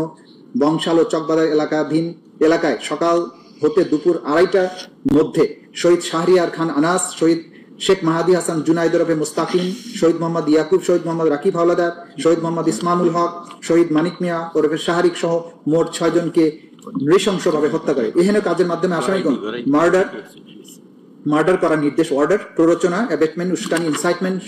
বংশাল ও চকবাজার এলাকায় সকাল হতে দুপুর 2:30টার মধ্যে শহীদ শাহরিয়ার খান আনাস, শহীদ শেখ মাহাদি হাসান জুনাইদ ওরফে মুস্তাকিম, শহীদ মোহাম্মদ ইয়াকুব, শহীদ মোহাম্মদ রাকিব হাওলাদার, শহীদ মোহাম্মদ ইসমামুল হক, শহীদ মানিক মিয়া ওরফে শাহরিক সহ মোট 6 জনকে নৃশংসভাবে হত্যা করে। এহেন কাজের মাধ্যমে আসামিগণ মার্ডার করার নির্দেশ, অর্ডার, প্ররোচনা, অ্যাবেটমেন্ট, উস্কানি, ইনসাইটমেন্ট,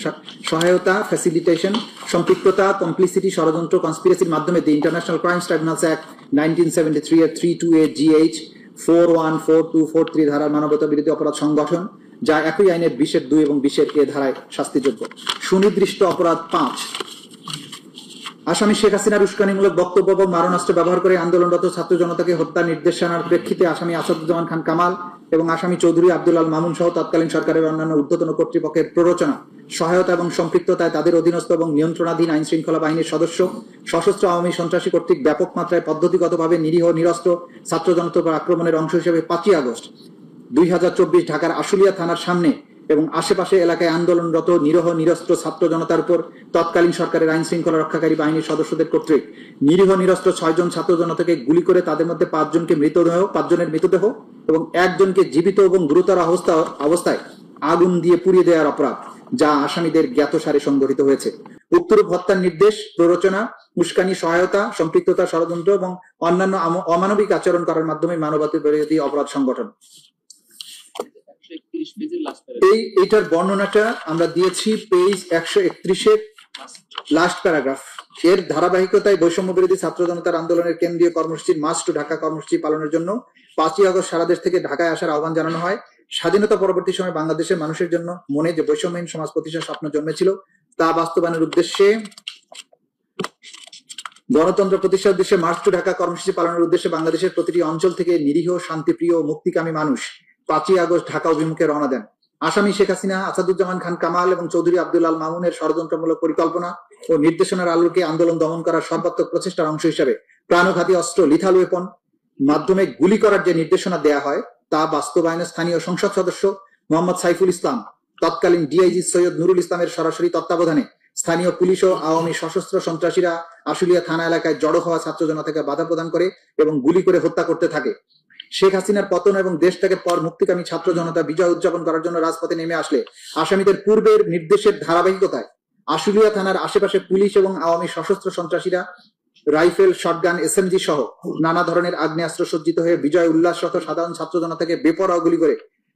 সহায়তা, ফ্যাসিলিটেশন, সম্পৃক্ততা, কমপ্লিসিটি, ষড়যন্ত্র, কনস্পিরেসির মাধ্যমে the international crimes tribunals act 1973 এর 328 GH 414243 ধারার মানবতা বিরোধী অপরাধ সংগঠন, যা একই আইনের 20(2) এবং 20(A) ধারায় শাস্তিযোগ্য। সুনির্দিষ্ট অপরাধ 5, আসামি শেখ হাসিনার উস্কানিমূলক বক্তব্য এবং মারণাস্ত্র ব্যবহার করে আন্দোলনরত ছাত্র জনতাকে হত্যার নির্দেশনার প্রেক্ষিতে আসামি আসাদুজ্জামান খান কামাল এবং আসামি চৌধুরী আব্দুল আল মামুন সহ তৎকালীন সরকারের অন্যান্য ঊর্ধ্বতন কর্তৃপক্ষের প্ররোচনা, সহায়তা এবং সম্পৃক্ততায় তাদের অধীনস্থ এবং নিয়ন্ত্রণাধীন আইন শৃঙ্খলা বাহিনীর সদস্য, সশস্ত্র আওয়ামী সন্ত্রাসী কর্তৃক ব্যাপক মাত্রায় পদ্ধতিগতভাবে নিরীহ নিরস্ত্র ছাত্র জনতার উপর আক্রমণের অংশ হিসেবে 5ই আগস্ট 2024 ঢাকার আশুলিয়া থানার সামনে এবং আশেপাশে এলাকায় আন্দোলনরত নিরীহ নিরস্ত্র ছাত্র জনতার উপর তৎকালীন সরকারের আইন শৃঙ্খলা রক্ষাকারী বাহিনীর সদস্যদের কর্তৃক নিরীহ নিরস্ত্র 6 জন ছাত্র জনতাকে গুলি করে তাদের মধ্যে 5 জনের মৃতদেহ এবং 1 জনকে জীবিত এবং গুরুতর অবস্থায় আগুন দিয়ে পুড়িয়ে দেওয়ার অপরাধ, যা আসামিদের জ্ঞাতসারে সংঘটিত হয়েছে। উক্তরূপ হত্যার নির্দেশ, প্ররোচনা, উস্কানি, সহায়তা, সম্পৃক্ততা, ষড়যন্ত্র এবং অন্যান্য অমানবিক আচরণ করার মাধ্যমে মানবতা বিরোধী অপরাধ সংগঠন। এইটার বর্ণনাটা আমরা দিয়েছি পেজ 131-এর লাস্ট প্যারাগ্রাফ। এর ধারাবাহিকতায় বৈষম্য বিরোধী ছাত্র জনতার আন্দোলনের কেন্দ্রীয় কর্মসূচির মার্চ টু ঢাকা কর্মসূচি পালনের জন্য 5ই আগস্ট সারা দেশ থেকে ঢাকায় আসার আহ্বান জানানো হয়। স্বাধীনতা পরবর্তী সময় বাংলাদেশের মানুষের জন্য মনে যে বৈষম্যহীন সমাজ প্রতিষ্ঠার স্বপ্ন জন্মেছিল তা বাস্তবায়নের উদ্দেশ্যে গণতন্ত্র প্রতিষ্ঠার উদ্দেশ্যে মার্চ টু ঢাকা কর্মসূচি পালনের উদ্দেশ্যে বাংলাদেশের প্রতিটি অঞ্চল থেকে নিরীহ, শান্তিপ্রিয় ও মুক্তিকামী মানুষ 5ই আগস্ট ঢাকা অভিমুখে রওনা দেন। আসামি শেখ হাসিনা, আসাদুজ্জামান খান কামাল এবং চৌধুরী আব্দুল আল মামুনের ষড়যন্ত্রমূলক পরিকল্পনা ও নির্দেশনার আলোকে আন্দোলন দমন করার সর্বাত্মক প্রচেষ্টার অংশ হিসেবে প্রাণঘাতী অস্ত্র, লিথাল ওয়েপন মাধ্যমে গুলি করার যে নির্দেশনা দেয়া হয় তা বাস্তবায়নে স্থানীয় সংসদ সদস্য মোহাম্মদ সাইফুল ইসলাম, তৎকালীন ডিআইজি সৈয়দ নুরুল ইসলামের সরাসরি তত্ত্বাবধানে স্থানীয় পুলিশ ও আওয়ামী সশস্ত্র সন্ত্রাসীরা আশুলিয়া থানা এলাকায় জড়ো হওয়া ছাত্র জনতাকে বাধা প্রদান করে এবং গুলি করে হত্যা করতে থাকে। শেখ হাসিনার পতন এবং দেশ ত্যাগের পর মুক্তিকামী ছাত্র জনতা বিজয় উদযাপন করার জন্য রাজপথে নেমে আসলে আসামিদের পূর্বের নির্দেশের ধারাবাহিকতায় আশুলিয়া থানার আশেপাশে পুলিশ এবং আওয়ামী সশস্ত্র সন্ত্রাসীরা রাইফেল, শটগান, SMG সহ নানা ধরনের আগ্নেয়াস্ত্র সজ্জিত হয়ে বিজয় উল্লাসরত সাধারণ ছাত্র জনতাকে বেপরোয়া গুলি করে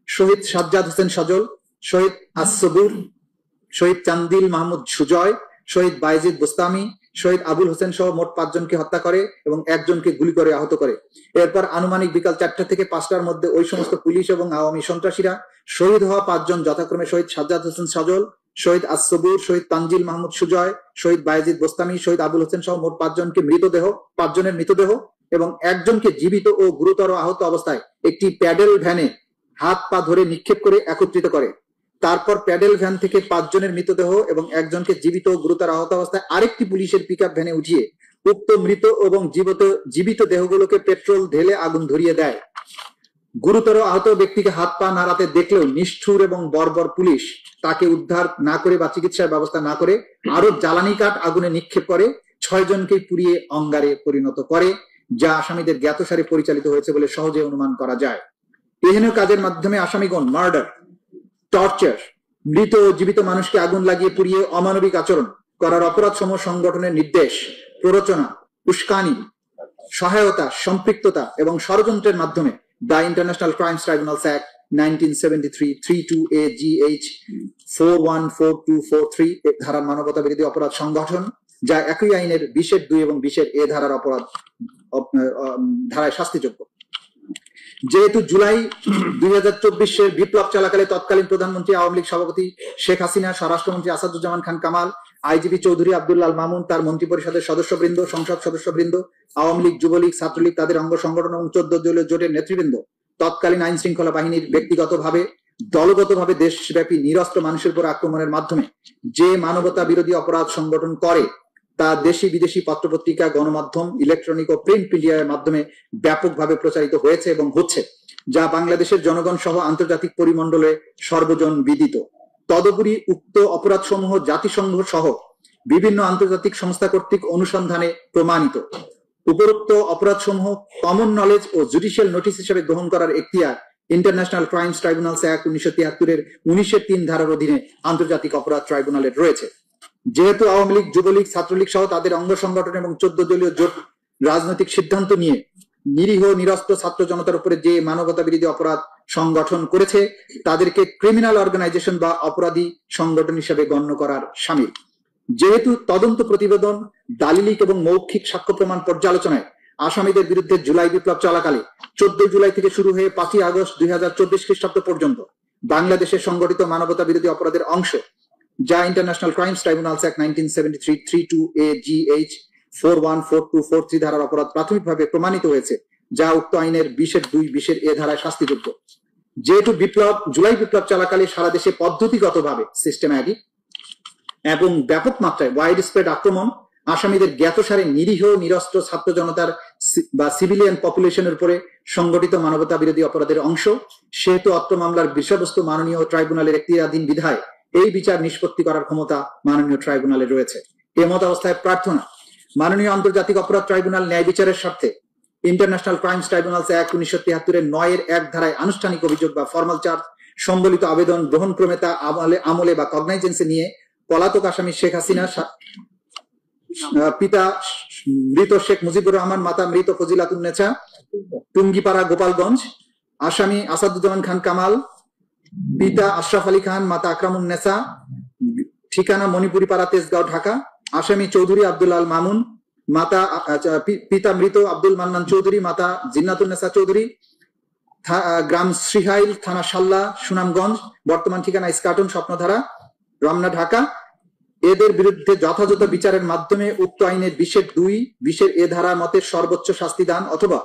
শহীদ সাজ্জাদ হোসেন সজল, শহীদ আসবুর, শহীদ চান্দিল মাহমুদ সুজয়, শহীদ বাইজিদ বোস্তামি, শহীদ আবুল হোসেন সহ মোট 5 জনকে হত্যা করে এবং 1 জনকে গুলি করে আহত করে। এরপর আনুমানিক বিকাল 4টা থেকে 5টার মধ্যে ওই সমস্ত পুলিশ এবং আওয়ামী সন্ত্রাসীরা শহীদ হওয়া 5 জন যথাক্রমে শহীদ সাজ্জাদ হোসেন সজল, শহীদ আসবুর, শহীদ তানজিল মাহমুদ সুজয়, শহীদ বাইজিদ বোস্তামি, শহীদ আবুল হোসেন সহ মোট 5 জনের মৃতদেহ এবং 1 জনকে জীবিত ও গুরুতর আহত অবস্থায় একটি প্যাডেল ভ্যানে হাত পা ধরে নিক্ষেপ করে একত্রিত করে। তারপর প্যাডেল ভ্যান থেকে 5 জনের মৃতদেহ এবং 1 জনকে জীবিত ও গুরুতর আহত অবস্থায় আরেকটি পুলিশের পিকআপ ভ্যানে উঠিয়ে উক্ত মৃত এবং জীবিত দেহগুলোকে পেট্রোল ঢেলে আগুন ধরিয়ে দেয়। গুরুতর আহত ব্যক্তিকে হাত পা নাড়াতে দেখলেও নিষ্ঠুর এবং বর্বর পুলিশ তাকে উদ্ধার না করে বা চিকিৎসার ব্যবস্থা না করে আরো জ্বালানি কাঠ আগুনে নিক্ষেপ করে 6 জনকে পুড়িয়ে অঙ্গারে পরিণত করে, যা আসামিদের জ্ঞাতসারে পরিচালিত হয়েছে বলে সহজে অনুমান করা যায়। এহেন কাজের মাধ্যমে আসামিগণ মার্ডার, টর্চার, মৃত ও জীবিত মানুষকে আগুন লাগিয়ে পুড়িয়ে অমানবিক আচরণ করার অপরাধ সমূহ সংগঠনের নির্দেশ, প্ররোচনা, উস্কানি, সহায়তা, সম্পৃক্ততা এবং ষড়যন্ত্রের মাধ্যমে the international crimes tribunals act 1973 32A GH 414243 ধারার মানবতা বিরোধী অপরাধ সংগঠন, যা একই আইনের 20(2) এবং 20(A) ধারার অপরাধ ধারায় শাস্তিযোগ্য। যেহেতু জুলাই 2024 বিপ্লব চলাকালে তৎকালীন প্রধানমন্ত্রী আওয়ামী লীগ সভাপতি শেখ হাসিনা, স্বরাষ্ট্রমন্ত্রী আসাদুজ্জামান খান কামাল, আইজিপি চৌধুরী আব্দুল আল মামুন, তার মন্ত্রী পরিষদের সদস্যবৃন্দ, সংসদ সদস্যবৃন্দ, আওয়ামী লীগ, যুবলীগ, ছাত্রলীগ, তাদের অঙ্গ সংগঠন এবং 14 দলীয় জোটের নেতৃবৃন্দ তৎকালীন আইন শৃঙ্খলা বাহিনীর ব্যক্তিগতভাবে, দলগতভাবে দেশব্যাপী নিরস্ত্র মানুষের উপর আক্রমণের মাধ্যমে যে মানবতা বিরোধী অপরাধ সংগঠন করে তা দেশি বিদেশি পত্রপত্রিকা, গণমাধ্যম, ইলেকট্রনিক ও প্রিন্ট মিডিয়ার মাধ্যমে ব্যাপকভাবে প্রচারিত হয়েছে এবং হচ্ছে, যা বাংলাদেশের জনগণ সহ আন্তর্জাতিক পরিমণ্ডলে সর্বজন বিদিত। তদুপরি উক্ত অপরাধসমূহ জাতিসংঘ সহ বিভিন্ন আন্তর্জাতিক সংস্থা কর্তৃক অনুসন্ধানে প্রমাণিত। উপরোক্ত অপরাধসমূহ কমন নলেজ ও জুডিশিয়াল নোটিশ হিসেবে গ্রহণ করার এখতিয়ার ইন্টারন্যাশনাল ক্রাইমস ট্রাইব্যুনালস অ্যাক্ট 1973-এর 19-3 ধারার অধীনে আন্তর্জাতিক অপরাধ ট্রাইব্যুনালের রয়েছে। যেহেতু আওয়ামী লীগ, যুবলীগ, ছাত্রলীগ সহ তাদের অঙ্গ সংগঠন এবং 14 দলীয় জোট রাজনৈতিক সিদ্ধান্ত নিয়ে নিরীহ নিরস্ত্র ছাত্র জনতার উপরে যে মানবতা বিরোধী অপরাধ সংগঠন করেছে তাদেরকে ক্রিমিনাল অর্গানাইজেশন বা অপরাধী সংগঠন হিসেবে গণ্য করার শামিল। যেহেতু তদন্ত প্রতিবেদন, দালিলিক এবং মৌখিক সাক্ষ্য প্রমাণ পর্যালোচনায় আসামিদের বিরুদ্ধে জুলাই বিপ্লব চলাকালে 14 জুলাই থেকে শুরু হয়ে 5 আগস্ট 2024 খ্রিস্টাব্দ পর্যন্ত বাংলাদেশের সংগঠিত মানবতা বিরোধী অপরাধের অংশ, যা international crimes tribunals act 1973 32A-GH 414243 ধারার অপরাধ প্রাথমিকভাবে প্রমাণিত হয়েছে, যা উক্ত আইনের 20-2, 20-A ধারায় শাস্তিযোগ্য। যেহেতু জুলাই বিপ্লব চলাকালে সারা দেশে পদ্ধতিগতভাবে সিস্টেম্যাটিক এবং ব্যাপক মাত্রায় ওয়াইড স্প্রেড আক্রমণ আসামিদের জ্ঞাতসারে নিরীহ নিরস্ত্র ছাত্র জনতার বা সিভিলিয়ান পপুলেশনের উপরে সংগঠিত মানবতা বিরোধী অপরাধের অংশ, সেহেতু অত্র মামলার বিষয়বস্তু মাননীয় ট্রাইব্যুনালের এখতিয়ারাধীন বিধায় এই বিচার নিষ্পত্তি করার ক্ষমতা মাননীয় ট্রাইব্যুনালের রয়েছে। এমত অবস্থায় প্রার্থনা মাননীয় আন্তর্জাতিক অপরাধ ট্রাইব্যুনাল ন্যায় বিচারের স্বার্থে ইন্টারন্যাশনাল ক্রাইমস ট্রাইব্যুনালস অ্যাক্ট 1973-এর 9-1 ধারায় আনুষ্ঠানিক অভিযোগ বা ফর্মাল চার্জ সম্বলিত আবেদন গ্রহণ ক্রমে তা আমলে বা কগনাইজেন্সে নিয়ে পলাতক আসামি শেখ হাসিনা, পিতা মৃত শেখ মুজিবুর রহমান, মাতা মৃত ফজিলাতুন্নেছা, টুঙ্গিপাড়া, গোপালগঞ্জ, আসামি আসাদুজ্জামান খান কামাল, পিতা আশরাফ আলী খান, মাতা আকরামুন্নেছা, ঠিকানা মণিপুরি পাড়া, তেজগাঁও, ঢাকা, আসামি চৌধুরী আব্দুল আল মামুন, পিতা মৃত আব্দুল মান্নান চৌধুরী, মাতা জিন্নাতুন্নেছা চৌধুরী, গ্রাম শ্রীহাইল, থানা সাল্লা, সুনামগঞ্জ, বর্তমান ঠিকানা ইস্কাটন, স্বপ্নধারা, রমনা, ঢাকা। এদের বিরুদ্ধে যথাযথ বিচারের মাধ্যমে উক্ত আইনের 20-2, 20-A ধারা মতে সর্বোচ্চ শাস্তি দান অথবা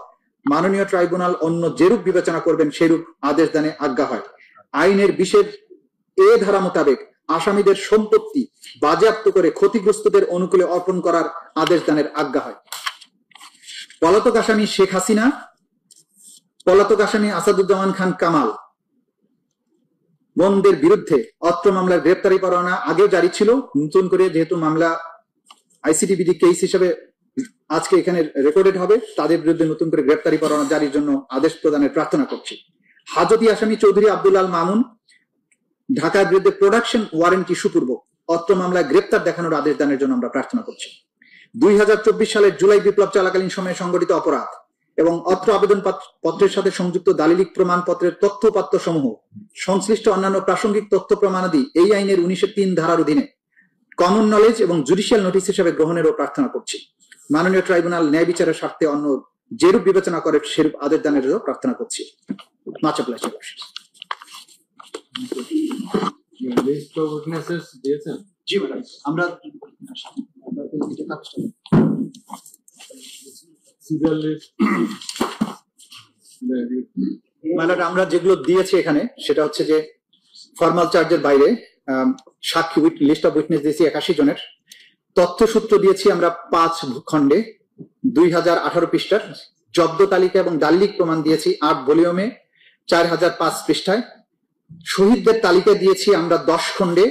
মাননীয় ট্রাইব্যুনাল অন্য যেরূপ বিবেচনা করবেন সেরূপ আদেশ দানে আজ্ঞা হয়। আইনের 20-A ধারা মোতাবেক আসামিদের সম্পত্তি বাজেয়াপ্ত করে ক্ষতিগ্রস্তদের অনুকূলে অর্পণ করার আদেশ দানের আজ্ঞা হয়। পলাতক আসামি শেখ হাসিনা, পলাতক আসামি আসাদুজ্জামান খান কামাল বোনদের বিরুদ্ধে অত্র মামলার গ্রেপ্তারি পরোয়ানা আগে জারি ছিল। নতুন করে যেহেতু মামলা আইসিটি বিডি কেস হিসেবে আজকে এখানে রেকর্ডেড হবে, তাদের বিরুদ্ধে নতুন করে গ্রেপ্তারি পরোয়ানা জারির জন্য আদেশ প্রদানের প্রার্থনা করছি। হাজতি আসামি চৌধুরী আব্দুল আল মামুন ঢাকার বিরুদ্ধে প্রোডাকশন ওয়ারেন্ট ইস্যুপূর্বক অত্র মামলায় গ্রেপ্তার দেখানোর আদেশ দানের জন্য আমরা প্রার্থনা করছি। 2024 সালের জুলাই বিপ্লব চলাকালীন সময়ে সংগঠিত অপরাধ এবং অত্র আবেদন পত্রের সাথে সংযুক্ত দালিলিক প্রমাণপত্রের তথ্যপাত্র সমূহ সংশ্লিষ্ট অন্যান্য প্রাসঙ্গিক তথ্য প্রমাণাদি এই আইনের 19-3 ধারার অধীনে কমন নলেজ এবং জুডিশিয়াল নোটিশ হিসেবে গ্রহণেরও প্রার্থনা করছি। মাননীয় ট্রাইব্যুনাল ন্যায় বিচারের স্বার্থে অন্য যেরূপ বিবেচনা করে সেরূপ আদেশ দানেরও প্রার্থনা করছি। Much obliged. List of witnesses দিয়েছেন? জি ম্যাডাম, আমরা আমরা যেগুলো দিয়েছি এখানে সেটা হচ্ছে যে ফর্মাল চার্জের বাইরে সাক্ষী লিস্ট অফ উইটনেস দিয়েছি 81 জনের, তথ্যসূত্র দিয়েছি আমরা 5 খণ্ডে 2018 পৃষ্ঠার, জব্দ তালিকা এবং দালিলিক প্রমাণ দিয়েছি 8 ভলিউমে 4005 পৃষ্ঠায়, শহীদদের তালিকা দিয়েছি আমরা 10 খণ্ডে,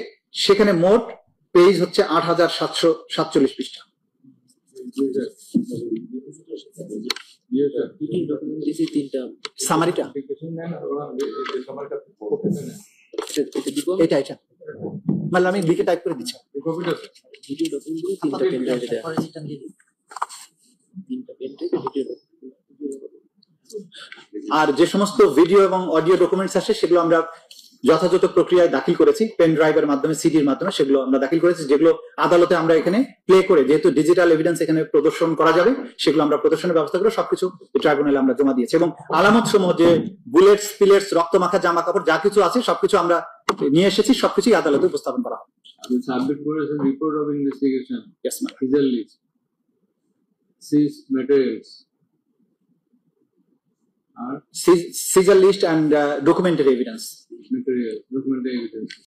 সেখানে মোট পেজ হচ্ছে 8747 পৃষ্ঠা। সামারিটা এটা মানে আমি লিখে টাইপ করে দিচ্ছি। আর যে সমস্ত ভিডিও এবং অডিও ডকুমেন্টস আসে সেগুলো আমরা যথাযথ প্রক্রিয়ায় দাখিল করেছি, পেন ড্রাইভের মাধ্যমে, সিডির মাধ্যমে সেগুলো আমরা দাখিল করেছি, যেগুলো আদালতে আমরা এখানে প্লে করে, যেহেতু ডিজিটাল এভিডেন্স এখানে প্রদর্শন করা যাবে, সেগুলো আমরা প্রদর্শনের ব্যবস্থা করে সবকিছু ট্রাইব্যুনালে আমরা জমা দিয়েছি। এবং আলামত সমূহ, যে বুলেটস, পিলেটস, রক্ত মাখা জামা কাপড় যা কিছু আছে সবকিছু আমরা নিয়ে এসেছি, সবকিছুই আদালতে উপস্থাপন করা হবে। সাবমিট করেছেন report of investigation, yes ma'am, seizure list, seize materials, seizure list and documentary evidence. material, documentary evidence.